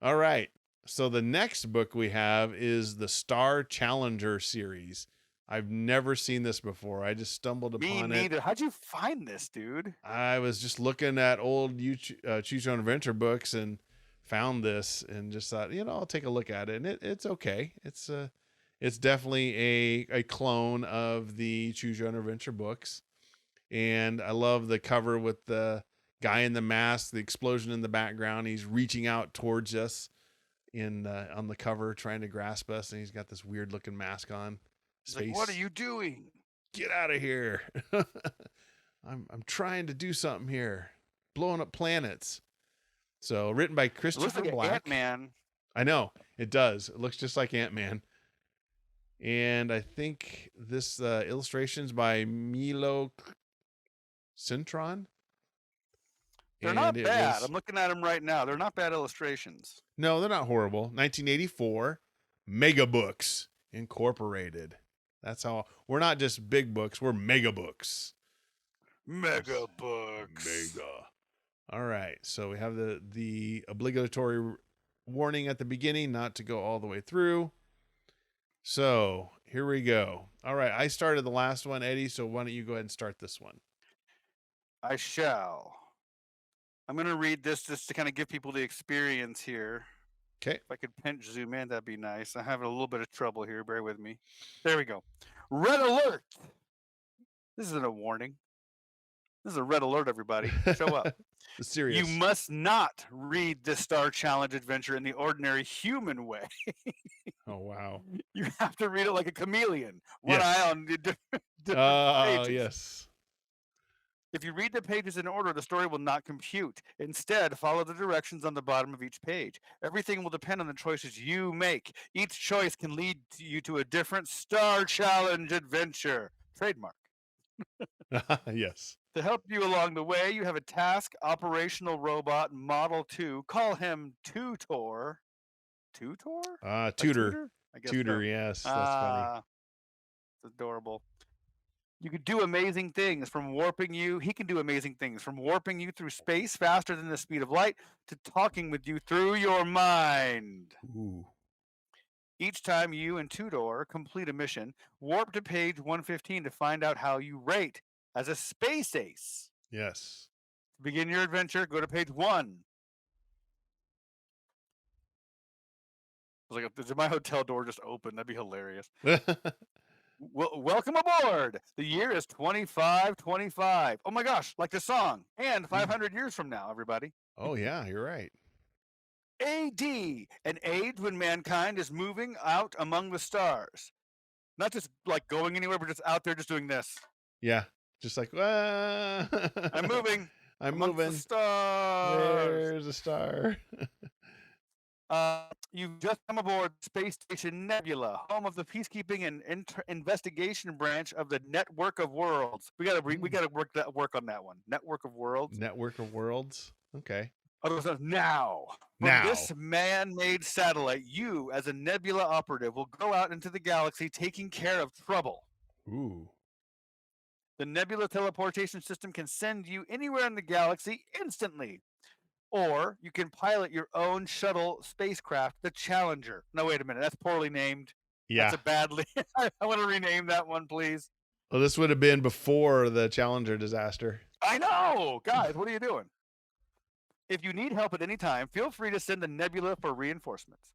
All right. So the next book we have is the Star Challenger series. I've never seen this before. I just stumbled upon it. Me neither. How'd you find this, dude? I was just looking at old Choose Your Own Adventure books and found this and just thought, I'll take a look at it. And it's okay. It's definitely a clone of the Choose Your Own Adventure books. And I love the cover with the guy in the mask, the explosion in the background. He's reaching out towards us on the cover, trying to grasp us. And he's got this weird looking mask on. Space. Like, what are you doing? Get out of here. I'm trying to do something here. Blowing up planets. So written by Christopher Black. Like Ant-Man. I know. It does. It looks just like Ant-Man. And I think this illustration's by Milo Cintron. They're not bad. I'm looking at them right now. They're not bad illustrations. No, they're not horrible. 1984. Mega Books Incorporated. That's how we're not just big books, we're mega books. Mega books. Mega. All right. So we have the obligatory warning at the beginning not to go all the way through. So here we go. All right. I started the last one, Eddie. So why don't you go ahead and start this one? I shall. I'm going to read this just to kind of give people the experience here. Okay. If I could pinch zoom in, that'd be nice. I'm having a little bit of trouble here. Bear with me. There we go. Red alert. This isn't a warning. This is a red alert, everybody. Show up. Serious. You must not read this Star Challenge adventure in the ordinary human way. Oh, wow. You have to read it like a chameleon. One eye on the different pages. Yes. If you read the pages in order, the story will not compute. Instead, follow the directions on the bottom of each page. Everything will depend on the choices you make. Each choice can lead you to a different Star Challenge adventure. Trademark. Yes. To help you along the way, you have a task operational robot Model 2. Call him Tutor. Tutor? Tutor. I guess Tutor, so. yes. That's funny. It's adorable. You can do amazing things from warping you. He can do amazing things from warping you through space faster than the speed of light to talking with you through your mind. Ooh. Each time you and Tudor complete a mission, warp to page 115 to find out how you rate as a space ace. Yes. To begin your adventure, go to page 1. I was like, did my hotel door just open? That'd be hilarious. Welcome aboard. The year is 2525. Oh my gosh, like the song. And 500 years from now, everybody. Oh, yeah, you're right. AD, an age when mankind is moving out among the stars. Not just like going anywhere, but just out there just doing this. Yeah. Just like, I'm moving. I'm amongst moving. The stars. There's a star. You've just come aboard Space Station Nebula, home of the peacekeeping and investigation branch of the Network of Worlds. We gotta work on that one. Network of Worlds. Network of Worlds. Okay. Now, from this man-made satellite, you, as a Nebula operative, will go out into the galaxy taking care of trouble. Ooh. The Nebula teleportation system can send you anywhere in the galaxy instantly. Or you can pilot your own shuttle spacecraft, the Challenger. No, wait a minute. That's poorly named. Yeah. That's a badly. I want to rename that one, please. Well, this would have been before the Challenger disaster. I know. Guys, what are you doing? If you need help at any time, feel free to send the Nebula for reinforcements.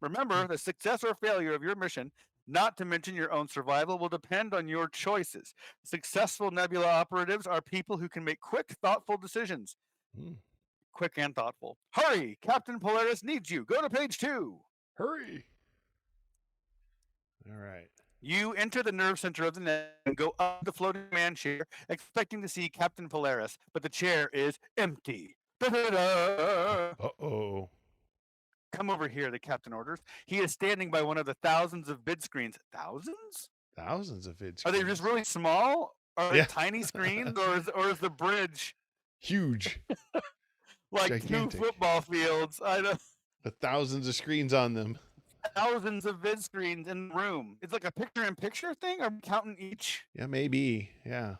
Remember, the success or failure of your mission, not to mention your own survival, will depend on your choices. Successful Nebula operatives are people who can make quick, thoughtful decisions. Quick and thoughtful. Hurry! Captain Polaris needs you. Go to page 2. Hurry! All right. You enter the nerve center of the net and go up the floating man chair, expecting to see Captain Polaris, but the chair is empty. Da-da-da! Uh-oh. Come over here, the captain orders. He is standing by one of the thousands of bid screens. Thousands? Thousands of vid screens. Are they just really small? Are they tiny screens? Or is the bridge huge? like gigantic. 2 football fields? I know. With thousands of screens on them. Thousands of vid screens in the room. It's like a picture-in-picture thing? Are we counting each? Yeah, maybe. Yeah.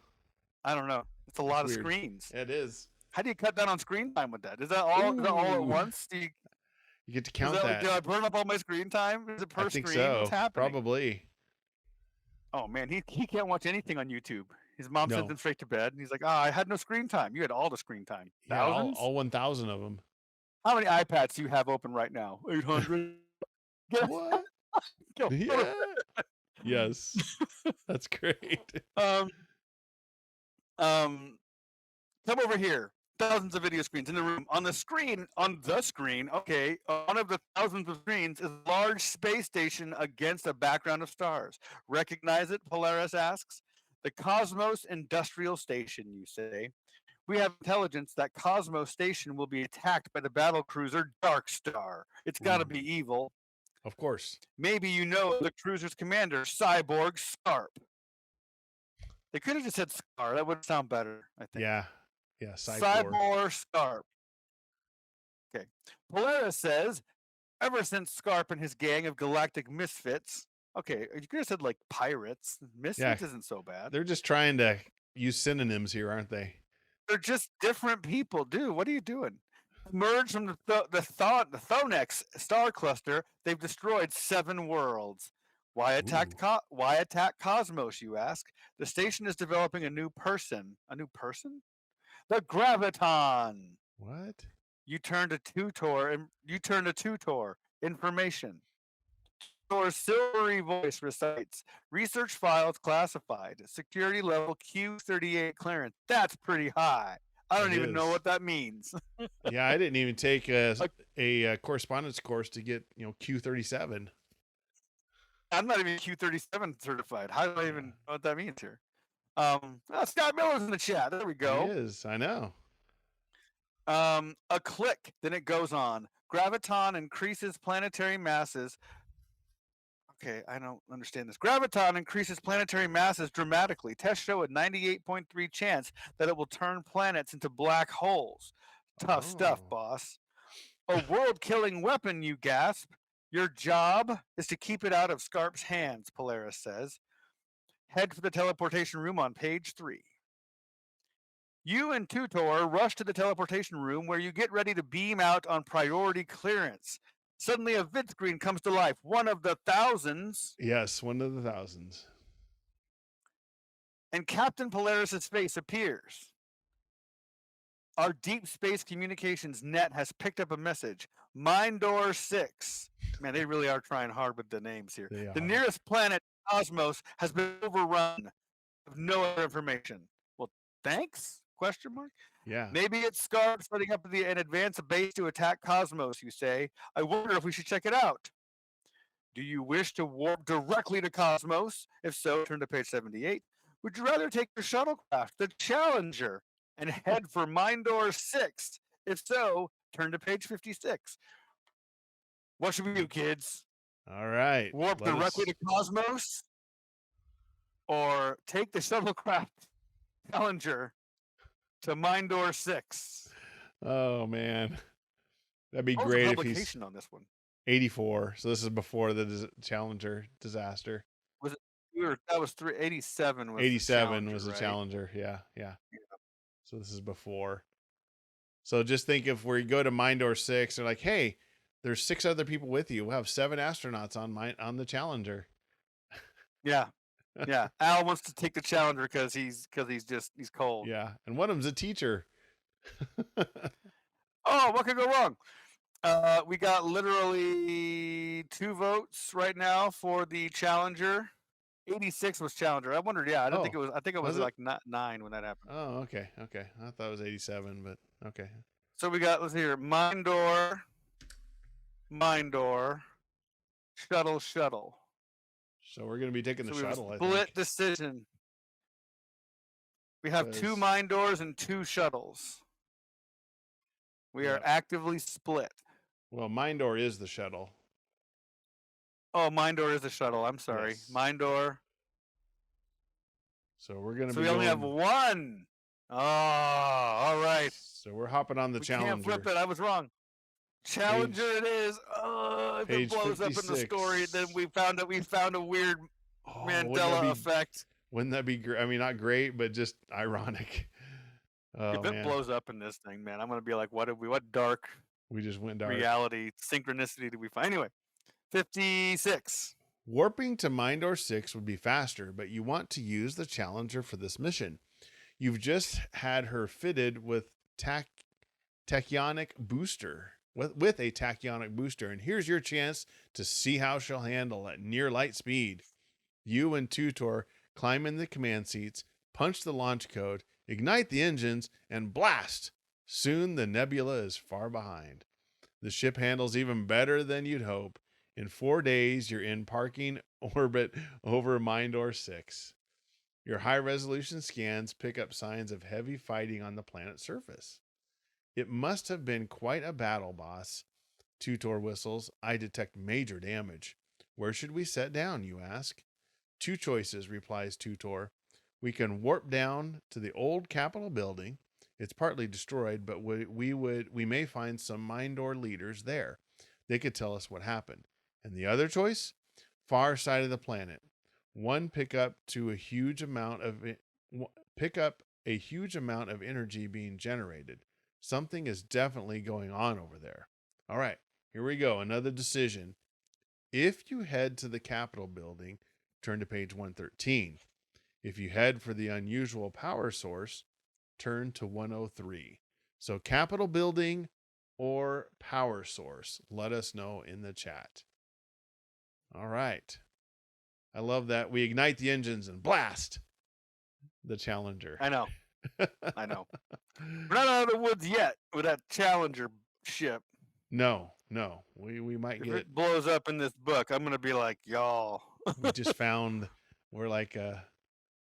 I don't know. It's a lot of screens. It is. How do you cut down on screen time with that? Is that all at once? You get to count that. Did I burn up all my screen time? Is it per screen? So. What's happening? Probably. Oh man, he can't watch anything on YouTube. His mom sends him straight to bed, and he's like, I had no screen time. You had all the screen time. Thousands? Yeah, all 1,000 of them. How many iPads do you have open right now? 800. What? Yeah. Yes. That's great. Come over here. Thousands of video screens in the room. On the screen, okay, one of the thousands of screens is a large space station against a background of stars. Recognize it? Polaris asks. The Cosmos Industrial Station, you say. We have intelligence that Cosmos Station will be attacked by the battle cruiser Dark Star. It's got to be evil. Of course. Maybe you know the cruiser's commander, Cyborg Scarp. They could have just said Scar. That would sound better, I think. Yeah. Yeah, Cyborg Scarp. Okay. Polaris says, ever since Scarp and his gang of galactic misfits, okay, you could have said like pirates. Misfits isn't so bad. They're just trying to use synonyms here, aren't they? They're just different people, dude. What are you doing? Emerged from the Thonex star cluster, they've destroyed 7 worlds. Why attack Cosmos, you ask? The station is developing a new person. A new person? The Graviton. What? You turn to Tutor. Information. Tutor's silvery voice recites. Research files classified. Security level Q38 clearance. That's pretty high. I don't even know what that means. Yeah, I didn't even take a correspondence course to get Q37. I'm not even Q37 certified. How do I even know what that means here? Scott Miller's in the chat. There we go. He is. I know. A click. Then it goes on. Graviton increases planetary masses. Okay, I don't understand this. Graviton increases planetary masses dramatically. Tests show a 98.3 chance that it will turn planets into black holes. Tough stuff, boss. A world-killing weapon, you gasp. Your job is to keep it out of Scarp's hands, Polaris says. Head for the teleportation room on page 3. You and Tutor rush to the teleportation room where you get ready to beam out on priority clearance. Suddenly a vid screen comes to life. One of the thousands. Yes, one of the thousands. And Captain Polaris' face appears. Our deep space communications net has picked up a message. Mindor 6. Man, they really are trying hard with the names here. The nearest planet, Cosmos, has been overrun with no other information. Well, thanks? Question mark? Yeah. Maybe it's Scarp setting up an advanced base to attack Cosmos, you say. I wonder if we should check it out. Do you wish to warp directly to Cosmos? If so, turn to page 78. Would you rather take your shuttlecraft, the Challenger, and head for Mindor 6? If so, turn to page 56. What should we do, kids? All right. Warp directly to Cosmos? Or take the shuttlecraft Challenger to Mindor 6? Oh, man. That'd be What was great the if he's publication on this one? 84. So this is before the Challenger disaster. Was it? That was 87. 87 was the Challenger. Yeah. So this is before. So just think if we go to Mindor 6, they're like, hey, there's 6 other people with you. We'll have 7 astronauts on the Challenger. Yeah. Al wants to take the Challenger because he's cold. Yeah, and one of them's a teacher. Oh, what could go wrong? We got literally 2 votes right now for the Challenger. 86 was Challenger. I wondered. Yeah, I think it was. I think it was like 9 when that happened. Oh, okay. I thought it was 87, but okay. So we got. Let's see here. Mindor, shuttle. So we're going to be taking the shuttle. Split decision. We have 2 Mindors and 2 shuttles. We are actively split. Well, Mindor is the shuttle. Oh, Mindor is the shuttle. I'm sorry. Yes. Mindor. So we're going to be. So we only have 1. Oh, all right. So we're hopping on the Challenger. Can't flip it. I was wrong. Challenger it is. If it blows 56. Up in the story, then we found a weird Mandela effect. Wouldn't that be great? I mean, not great, but just ironic. If it blows up in this thing, man, I'm gonna be like, what dark? We just went dark. Reality synchronicity did we find? Anyway, 56. Warping to Mindor 6 would be faster, but you want to use the Challenger for this mission. You've just had her fitted with tachyonic booster. With a tachyonic booster, and here's your chance to see how she'll handle at near light speed. You and Tutor climb in the command seats, punch the launch code, ignite the engines, and blast. Soon the nebula is far behind. The ship handles even better than you'd hope. In 4 days, you're in parking orbit over Mindor 6. Your high-resolution scans pick up signs of heavy fighting on the planet's surface. It must have been quite a battle, boss. Tutor whistles. I detect major damage. Where should we set down, you ask? 2 choices, replies Tutor. We can warp down to the old Capitol building. It's partly destroyed, but we may find some Mindor leaders there. They could tell us what happened. And the other choice? Far side of the planet. Pick up a huge amount of energy being generated. Something is definitely going on over there. All right, here we go. Another decision. If you head to the Capitol building, turn to page 113. If you head for the unusual power source, turn to 103. So Capitol building or power source, let us know in the chat. All right. I love that. We ignite the engines and blast the Challenger. I know. We're not out of the woods yet with that Challenger ship. No. We might get it blows up in this book. I'm gonna be like, y'all. We just found we're like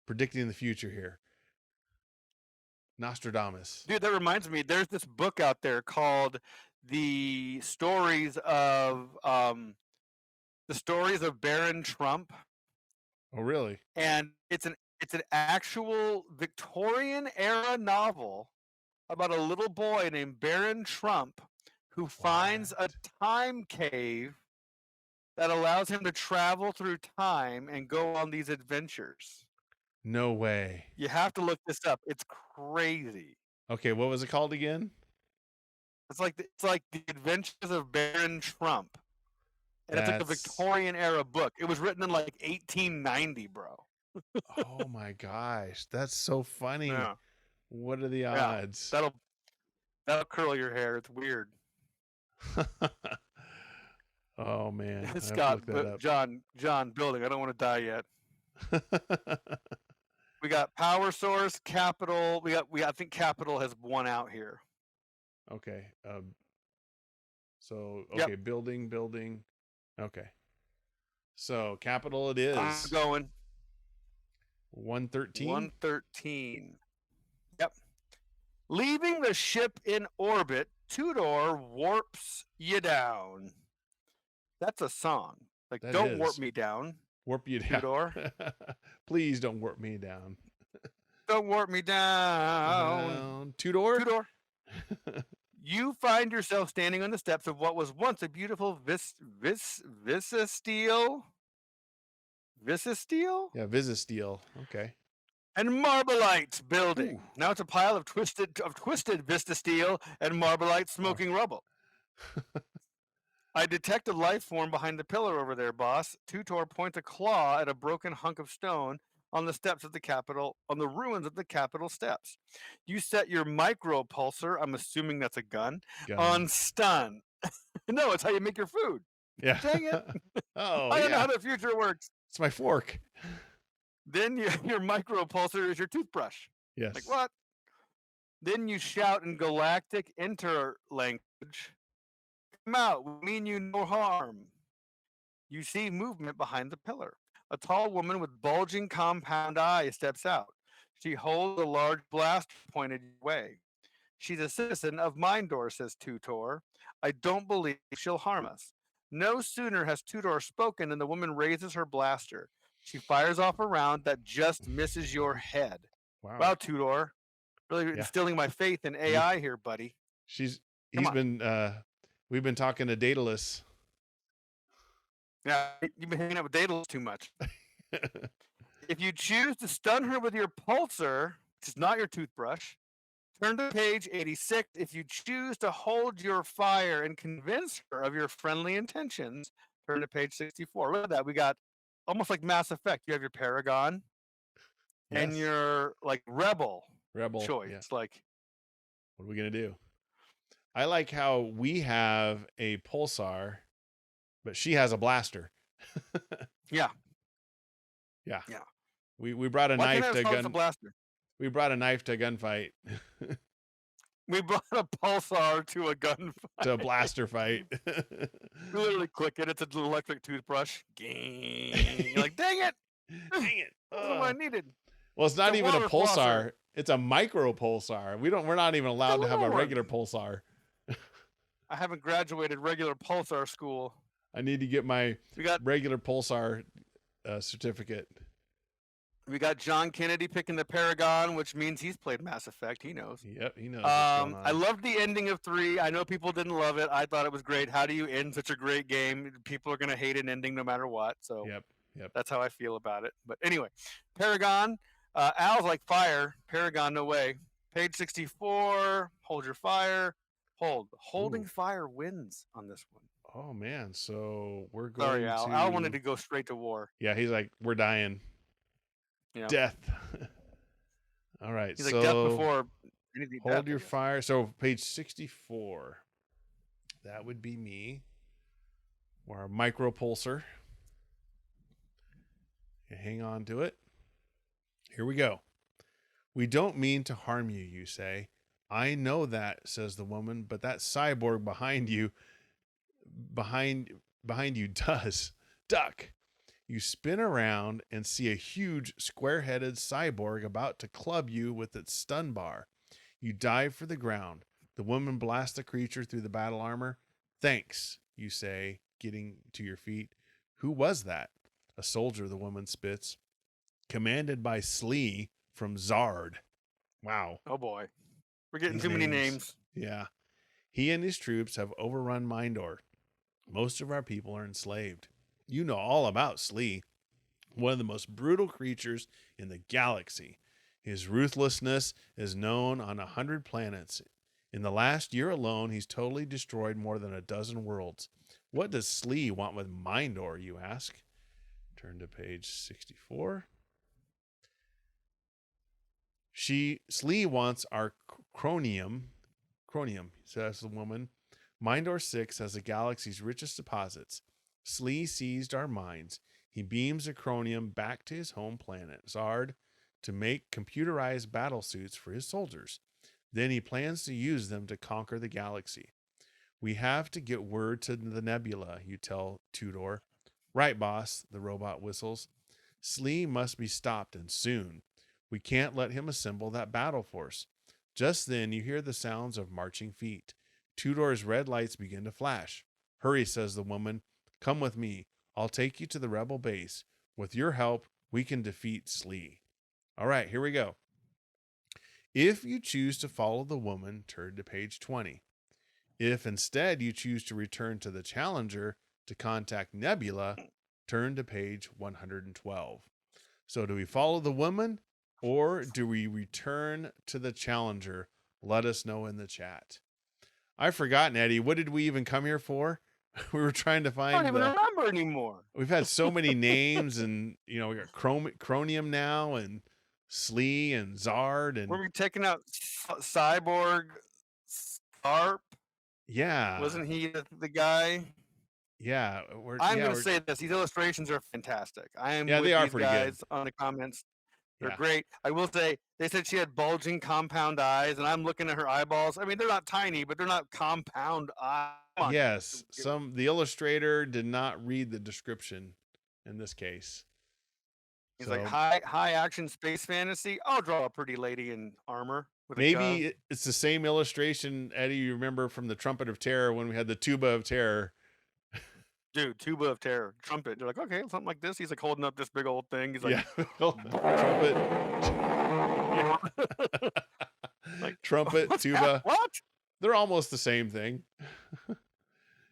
predicting the future here. Nostradamus. Dude, that reminds me. There's this book out there called "The Stories of Baron Trump," Oh, really? and it's an actual Victorian era novel about a little boy named Baron Trump who finds a time cave that allows him to travel through time and go on these adventures. No way. You have to look this up. It's crazy. Okay, what was it called again? It's like the Adventures of Baron Trump, and it's like a Victorian era book. It was written in like 1890, bro. Oh my gosh, that's so funny. Yeah. What are the odds? That'll curl your hair. It's weird. Oh man, It's got John building. I don't want to die yet. We got power source, capital. I think capital has won out here. Okay. So okay, yep. building. Okay. So capital it is. I'm going 113. 113. Yep. Leaving the ship in orbit, Tudor warps you down. That's a song. Like, that don't warp me down. Warp you down. Tudor. Please don't warp me down. Don't warp me down. Tudor? Tudor. You find yourself standing on the steps of what was once a beautiful Visasteel? Visasteel? Yeah, Visasteel. Okay. And Marbleite building. Ooh. Now it's a pile of twisted Vista steel and Marbleite smoking rubble. I detect a life form behind the pillar over there, boss. Tutor points a claw at a broken hunk of stone on the steps of the Capitol, on the ruins of the Capitol steps. You set your micro pulsar, I'm assuming that's a gun. On stun. No, it's how you make your food. Yeah. Dang it. Oh, I don't know how the future works. It's my fork. Then your micro pulsar is your toothbrush. Yes. Like what? Then you shout in galactic interlanguage. Come out, we mean you no harm. You see movement behind the pillar. A tall woman with bulging compound eyes steps out. She holds a large blaster pointed your way. She's a citizen of Mindor, says Tutor. I don't believe she'll harm us. No sooner has Tutor spoken than the woman raises her blaster. She fires off a round that just misses your head. Wow, Tutor. Really instilling my faith in AI here, buddy. We've been talking to Daedalus. Yeah, you've been hanging out with Daedalus too much. If you choose to stun her with your pulsar, which is not your toothbrush, turn to page 86. If you choose to hold your fire and convince her of your friendly intentions, turn to page 64. Look at that. We got almost like Mass Effect. You have your Paragon and your like rebel choice. Yeah. Like, what are we gonna do? I like how we have a pulsar, but she has a blaster. Yeah. We brought a knife to gun. Blaster? We brought a knife to a gunfight. We brought a pulsar to a gunfight. To a blaster fight. We literally click it. It's an electric toothbrush. You're like, dang it! Dang it! That's what I needed. Well, it's not even a pulsar. Flosser. It's a micro pulsar. We're not even allowed to have a regular pulsar. I haven't graduated regular pulsar school. I need to get my regular pulsar certificate. We got John Kennedy picking the Paragon, which means he's played Mass Effect. He knows. Yep, he knows what's going on. I loved the ending of 3. I know people didn't love it. I thought it was great. How do you end such a great game? People are going to hate an ending no matter what. So yep. That's how I feel about it. But anyway, Paragon. Al's like fire. Paragon, no way. Page 64. Hold your fire. Holding fire wins on this one. Oh man, so we're going. Sorry, Al. Al wanted to go straight to war. Yeah, he's like, we're dying. Yeah. Death. All right. He's like death before anything. Hold your fire. So page 64. That would be me. Or a micro pulsar. Hang on to it. Here we go. We don't mean to harm you, you say. I know that, says the woman, but that cyborg behind you does. Duck. You spin around and see a huge square-headed cyborg about to club you with its stun bar. You dive for the ground. The woman blasts the creature through the battle armor. Thanks, you say, getting to your feet. Who was that? A soldier, the woman spits. Commanded by Slee from Zard. Wow. Oh boy. We're getting These too many names. Yeah. He and his troops have overrun Mindor. Most of our people are enslaved. You know all about Slee, one of the most brutal creatures in the galaxy. His ruthlessness is known on 100 planets. In the last year alone, he's totally destroyed more than a dozen worlds. What does Slee want with Mindor, you ask? Turn to page 64. Slee wants our cronium, says the woman. Mindor 6 has the galaxy's richest deposits. Slee seized our minds. He beams the cronium back to his home planet, Zard, to make computerized battle suits for his soldiers. Then he plans to use them to conquer the galaxy. We have to get word to the nebula, you tell Tudor. Right, boss, the robot whistles. Slee must be stopped, and soon. We can't let him assemble that battle force. Just then you hear the sounds of marching feet. Tudor's red lights begin to flash. Hurry, says the woman. Come with me. I'll take you to the rebel base. With your help, we can defeat Slee. All right, here we go. If you choose to follow the woman, turn to page 20. If instead you choose to return to the Challenger to contact Nebula, turn to page 112. So do we follow the woman or do we return to the Challenger? Let us know in the chat. I've forgotten, Eddie. What did we even come here for? We were trying to find. I don't even remember anymore. We've had so many names, and we got Cronium now, and Slee and Zard, and were we taking out Cyborg Scarp? Yeah, wasn't he the guy? Yeah, I'm going to say this: these illustrations are fantastic. I am. Yeah, with they are these pretty guys good on the comments. They're Yeah. great. I will say they said she had bulging compound eyes, and I'm looking at her eyeballs. I mean, they're not tiny, but they're not compound eyes. Yes, the illustrator did not read the description in this case. He's like high action space fantasy. I'll draw a pretty lady in armor. With Maybe it's the same illustration, Eddie. You remember from the Trumpet of Terror when we had the Tuba of Terror. Dude, Tuba of Terror, trumpet. They're like, okay, something like this. He's like holding up this big old thing. He's like, trumpet, like, trumpet, tuba. What? They're almost the same thing.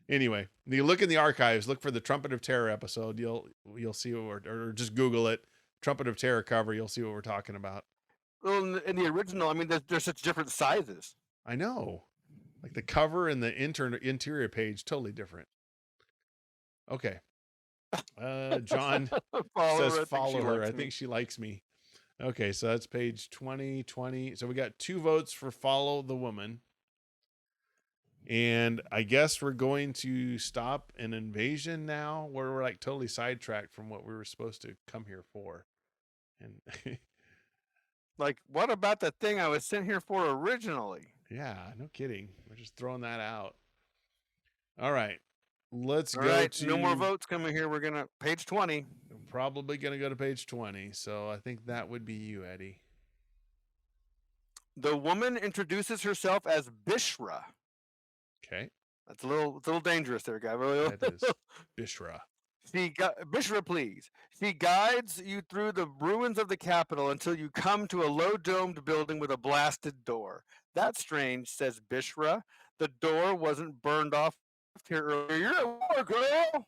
Anyway, you look in the archives, look for the Trumpet of Terror episode. You'll see what or just Google it. Trumpet of Terror cover. You'll see what we're talking about. Well, in the original, I mean, there's such different sizes. I know, like the cover and the interior page, totally different. Okay. John says follow her. I think she likes me. Okay, so that's page 20. So we got 2 votes for follow the woman. And I guess we're going to stop an invasion now where we're like totally sidetracked from what we were supposed to come here for. And like, what about the thing I was sent here for originally? Yeah, no kidding. We're just throwing that out. All right. Let's All go right, to no more votes coming here. We're gonna page 20. I'm probably gonna go to page 20. So I think that would be you, Eddie. The woman introduces herself as Bishra. Okay. That's a little dangerous there, guy. That is Bishra. Bishra, please. She guides you through the ruins of the capital until you come to a low-domed building with a blasted door. That's strange, says Bishra. The door wasn't burned off here earlier. You're at war, girl.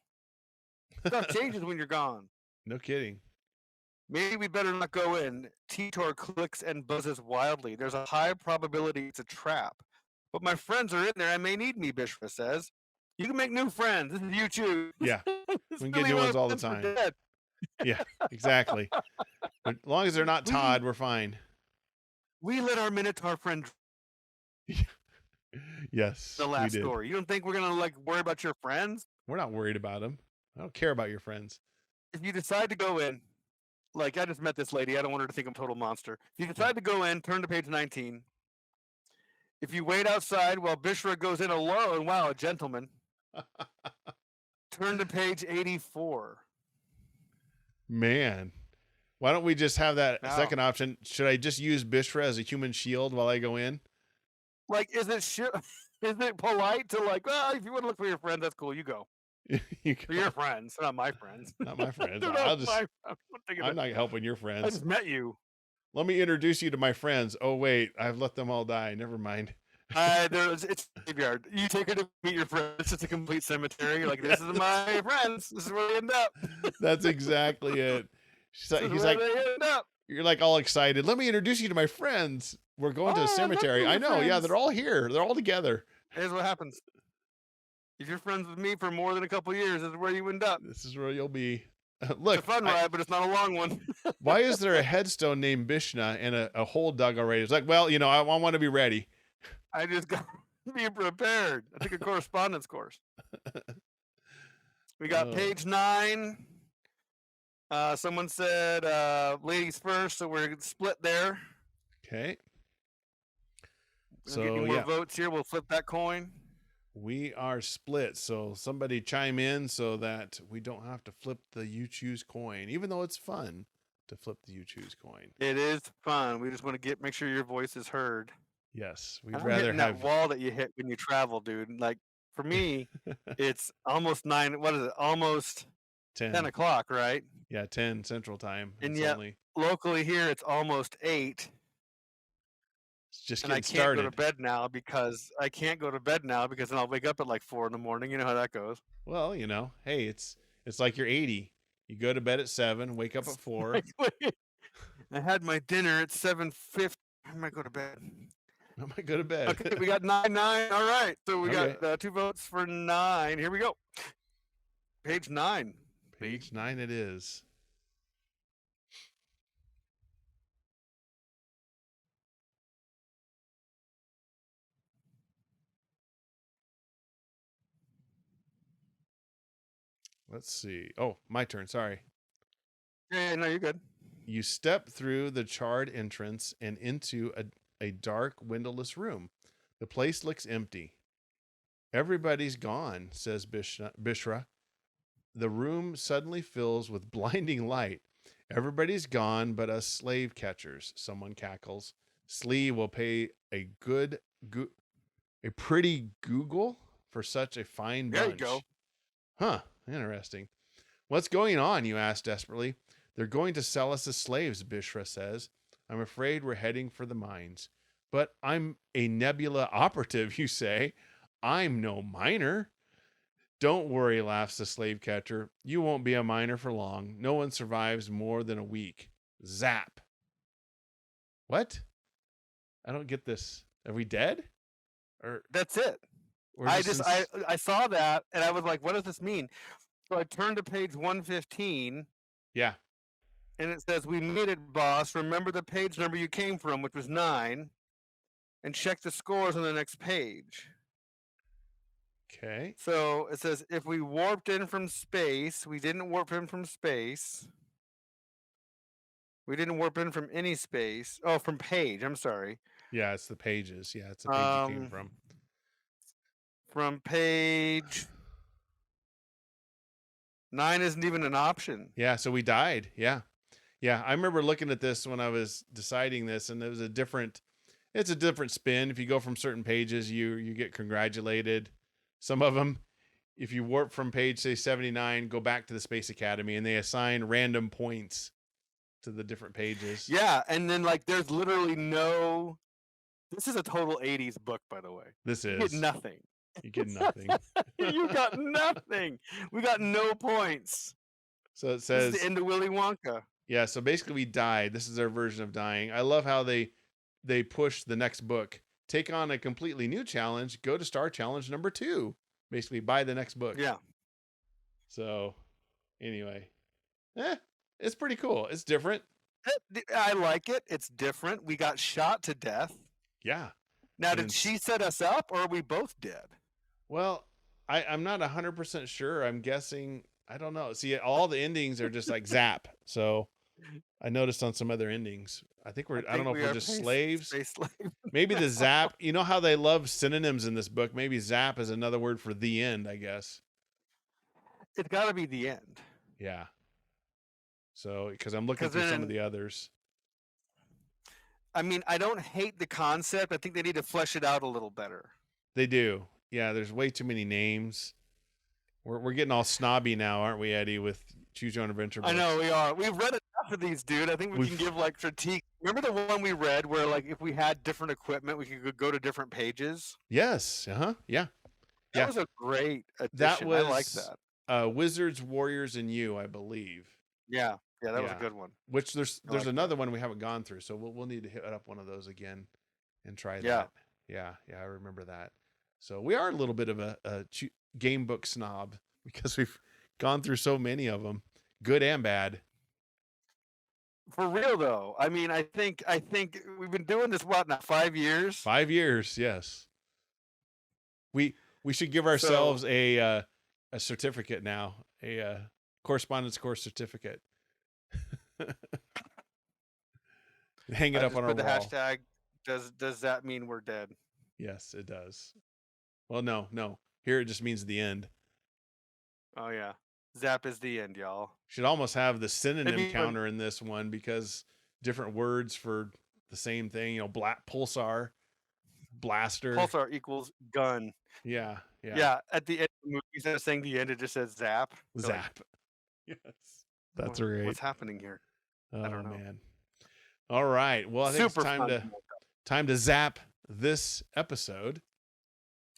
Stuff changes when you're gone. No kidding. Maybe we better not go in. Titor clicks and buzzes wildly. There's a high probability it's a trap. But my friends are in there and may need me, Bishra says. You can make new friends. This is you choose. Yeah. We can get new ones all the time. Yeah, exactly. But as long as they're not Todd, we're fine. We let our Minotaur friend. Yes. The last story. You don't think we're going to worry about your friends? We're not worried about them. I don't care about your friends. If you decide to go in, I just met this lady. I don't want her to think I'm a total monster. If you decide to go in, turn to page 19. If you wait outside while Bishra goes in alone, wow, a gentleman. Turn to page 84. Man, why don't we just have that Now, second option? Should I just use Bishra as a human shield while I go in? like, is it polite to like, well, if you want to look for your friends, that's cool. You go. You They're go. your friends, not my friends. Not my friends. They're not my friends. I'm not helping your I friends. just met you. Let me introduce you to my friends. Oh, wait, I've let them all die. Never mind. It's a graveyard. You take her to meet your friends. It's just a complete cemetery. You're like, this is my friends. This is where they end up. That's exactly it. He's like, they end up. you're like all excited. Let me introduce you to my friends. We're going to a cemetery. I know. Yeah, they're all here. They're all together. Here's what happens. If you're friends with me for more than a couple years, this is where you end up. This is where you'll be. Look, it's a fun ride, but it's not a long one. Why is there a headstone named Bishna and a hole dug already? It's like, well, I want to be ready. I just got to be prepared. I took a correspondence course. We got page 9. Someone said ladies first, so we're split there. Okay. So getting more votes here. We'll flip that coin. We are split, so somebody chime in so that we don't have to flip the you choose coin, even though it's fun to flip the you choose coin. It is fun. We just want to make sure your voice is heard. Yes, we'd rather have that wall that you hit when you travel, dude. Like for me, it's almost 9. What is it? Almost 10 o'clock, right? Yeah, 10 Central Time. And yet, locally here, it's almost 8. It's just and I getting can't started. go to bed now because then I'll wake up at like 4 in the morning. You know how that goes. Well, hey, it's like you're 80. You go to bed at 7, wake up at 4. I had my dinner at 7:50. I might go to bed. Okay, we got 9. All right, so we got 2 votes for 9. Here we go. Page 9. Page 9 it is. Let's see. Oh, my turn. Sorry. Yeah, no, you're good. You step through the charred entrance and into a dark, windowless room. The place looks empty. Everybody's gone, says Bishra. The room suddenly fills with blinding light. Everybody's gone but us slave catchers, someone cackles. Slee will pay a pretty Google for such a fine bunch. There you go. Huh, interesting. What's going on, you ask desperately. They're going to sell us as slaves, Bishra says. I'm afraid we're heading for the mines. But I'm a Nebula operative, you say. I'm no miner. Don't worry, laughs the slave catcher. You won't be a miner for long. No one survives more than a week. Zap. What? I don't get this. Are we dead? Or that's it. I saw that and I was like, what does this mean? So I turned to page 115. Yeah. And it says, we made it, boss. Remember the page number you came from, which was 9. And check the scores on the next page. Okay. So it says, if we warped in from space, we didn't warp in from space. We didn't warp in from any space. Oh, from page. I'm sorry. Yeah, it's the pages. Yeah, it's the page you came from. From page 9 isn't even an option. Yeah, so we died. Yeah. Yeah, I remember looking at this when I was deciding this, and it was a different spin. If you go from certain pages, you get congratulated. Some of them, if you warp from page, say 79, go back to the Space Academy, and they assign random points to the different pages. Yeah, and then like there's literally no. This is a total 80s book, by the way. This is. You get nothing. You get nothing. You got nothing. We got no points. So it says this is the end of Willy Wonka. Yeah, so basically we died. This is their version of dying. I love how they push the next book. Take on a completely new challenge. Go to Star Challenge number 2. Basically, buy the next book. Yeah. So, anyway. It's pretty cool. It's different. I like it. It's different. We got shot to death. Yeah. Now, did she set us up, or are we both dead? Well, I'm not 100% sure. I'm guessing. I don't know. See, all the endings are just like zap. So, I noticed on some other endings. I don't know if we're just slaves. Maybe the zap. You know how they love synonyms in this book? Maybe zap is another word for the end, I guess. It's got to be the end. Yeah. So, because I'm looking 'Cause through some of then, the others. I mean, I don't hate the concept. I think they need to flesh it out a little better. They do. Yeah, there's way too many names. We're getting all snobby now, aren't we, Eddie, with Choose Your Own Adventure books? I know we are. We've read enough of these, dude. I think we We've- can give like critique. Remember the one we read where like if we had different equipment, we could go to different pages? Yes. Uh-huh. Yeah. That Yeah. was a great That addition. I like was that. Wizards, Warriors, and You, I believe. Yeah. Yeah, that was a Yeah. good one. Which there's I like another that. one we haven't gone through, so we'll need to hit up one of those again and try Yeah. that. Yeah. Yeah, I remember that. So we are a little bit of a game book snob because we've gone through so many of them, good and bad. For real though. I mean, I think we've been doing this what now 5 years? 5 years, yes. We should give ourselves a certificate now, a correspondence course certificate. Hang it up on our put the wall. hashtag. Does that mean we're dead? Yes, it does. Well, no. Here it just means the end. Oh yeah. Zap is the end, y'all. Should almost have the synonym Maybe counter in this one because different words for the same thing. You know, pulsar, blaster. Pulsar equals gun. Yeah. Yeah. At the end of the movie, instead of saying the end, it just says zap. You're like, Zap. Yes, that's right. What's happening here? Oh, I don't know. Man. All right. Well, I think Super it's time to zap this episode.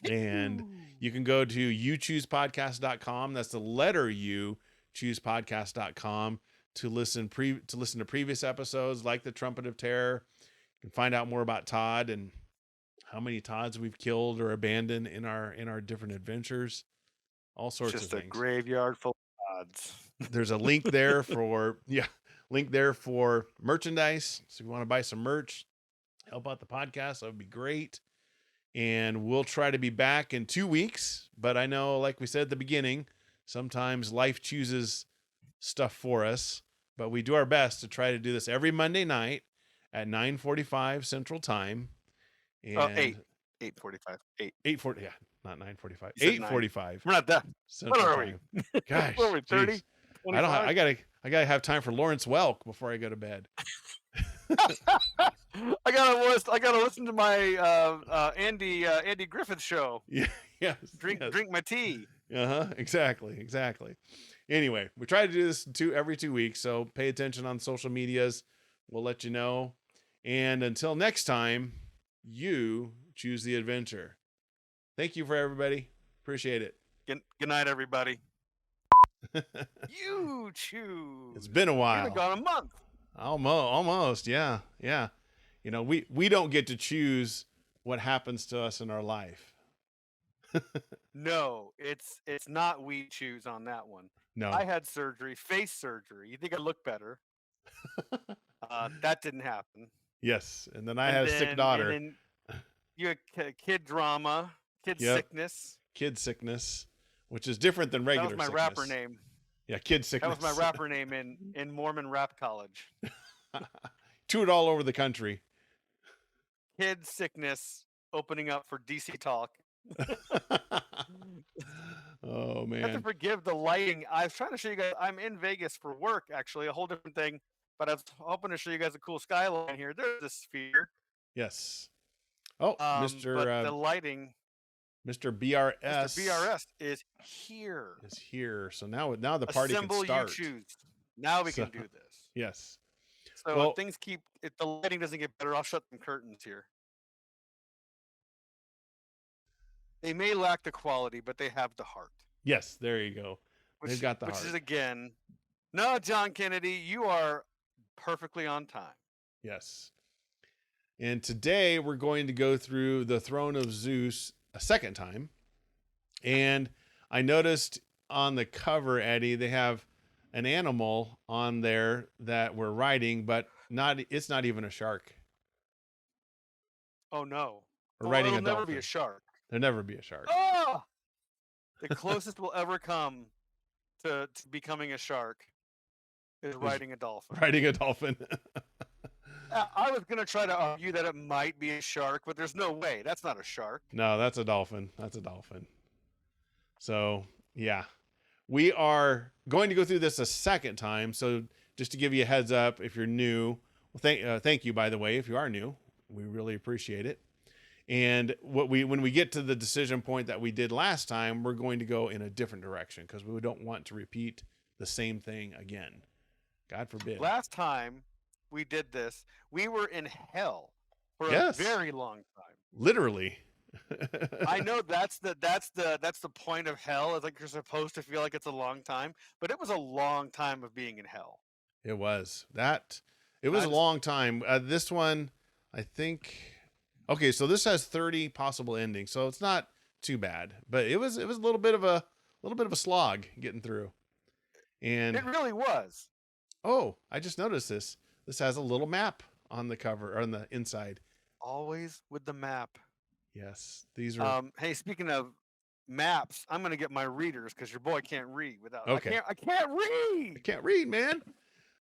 And you can go to youchoosepodcast.com. That's the letter U, choosepodcast.com to listen to previous episodes like the Trumpet of Terror. You can find out more about Todd and how many Todds we've killed or abandoned in our different adventures. All sorts of things. Just a graveyard full of Todds. There's a link there for merchandise. So if you want to buy some merch, help out the podcast, that would be great. And we'll try to be back in 2 weeks. But I know, like we said at the beginning, sometimes life chooses stuff for us. But we do our best to try to do this every Monday night at 9:45 Central Time. And 8:45. 8:40. Yeah, not 9:45. You said 8:45. We're not that. Central What are Time. we? Gosh, What are we, 30? geez. I gotta have time for Lawrence Welk before I go to bed. I gotta listen to my Andy Griffith show. Yeah, yes. Drink my tea. Exactly. Anyway, we try to do this every 2 weeks, so pay attention on social medias. We'll let you know. And until next time, you choose the adventure. Thank you for everybody. Appreciate it. Good night, everybody. You choose. It's been a while. We've been gone a month. Almost. Yeah. You know, we don't get to choose what happens to us in our life. No, it's not we choose on that one. No. I had surgery, face surgery. You think I look better? That didn't happen. Yes, and then I had a sick daughter. And then you had kid drama, kid sickness, which is different than regular. That was my sickness. rapper name. Yeah, kid sickness. That was my rapper name in Mormon rap college. Toured all over the country. Kid sickness opening up for DC Talk. Oh man! I have to forgive the lighting. I was trying to show you guys. I'm in Vegas for work, actually, a whole different thing. But I was hoping to show you guys a cool skyline here. There's a sphere. Yes. Oh, Mr. But the lighting. Mr. BRS. Mr. BRS is here. So now the party can start. You choose. Now we can do this. Yes. So if the lighting doesn't get better, I'll shut some curtains here. They may lack the quality, but they have the heart. Yes, there you go. They've got the heart. Which is, again, no, John Kennedy, you are perfectly on time. Yes. And today we're going to go through the Throne of Zeus a second time. And I noticed on the cover, Eddie, they have an animal on there that we're riding, but it's not even a shark. Oh, no. We're riding a dolphin. Never be a shark. There'll never be a shark. Oh! The closest we'll ever come to becoming a shark is riding a dolphin. Riding a dolphin. I was going to try to argue that it might be a shark, but there's no way. That's not a shark. No, that's a dolphin. So, yeah. We are going to go through this a second time. So just to give you a heads up, if you're new, well, thank you, by the way, if you are new. We really appreciate it. And when we get to the decision point that we did last time, we're going to go in a different direction because we don't want to repeat the same thing again. God forbid. Last time we did this, we were in hell for Yes. a very long time. Literally. I know that's the point of hell. It's like you're supposed to feel like it's a long time, but it was a long time of being in hell. It was a long time. This one, I think. Okay, so this has 30 possible endings, so it's not too bad. But it was a little bit of a slog getting through. And it really was. Oh, I just noticed this. This has a little map on the cover or on the inside. Always with the map. Yes, these are. Hey, speaking of maps, I'm gonna get my readers because your boy can't read without. Okay. I can't read. I can't read, man.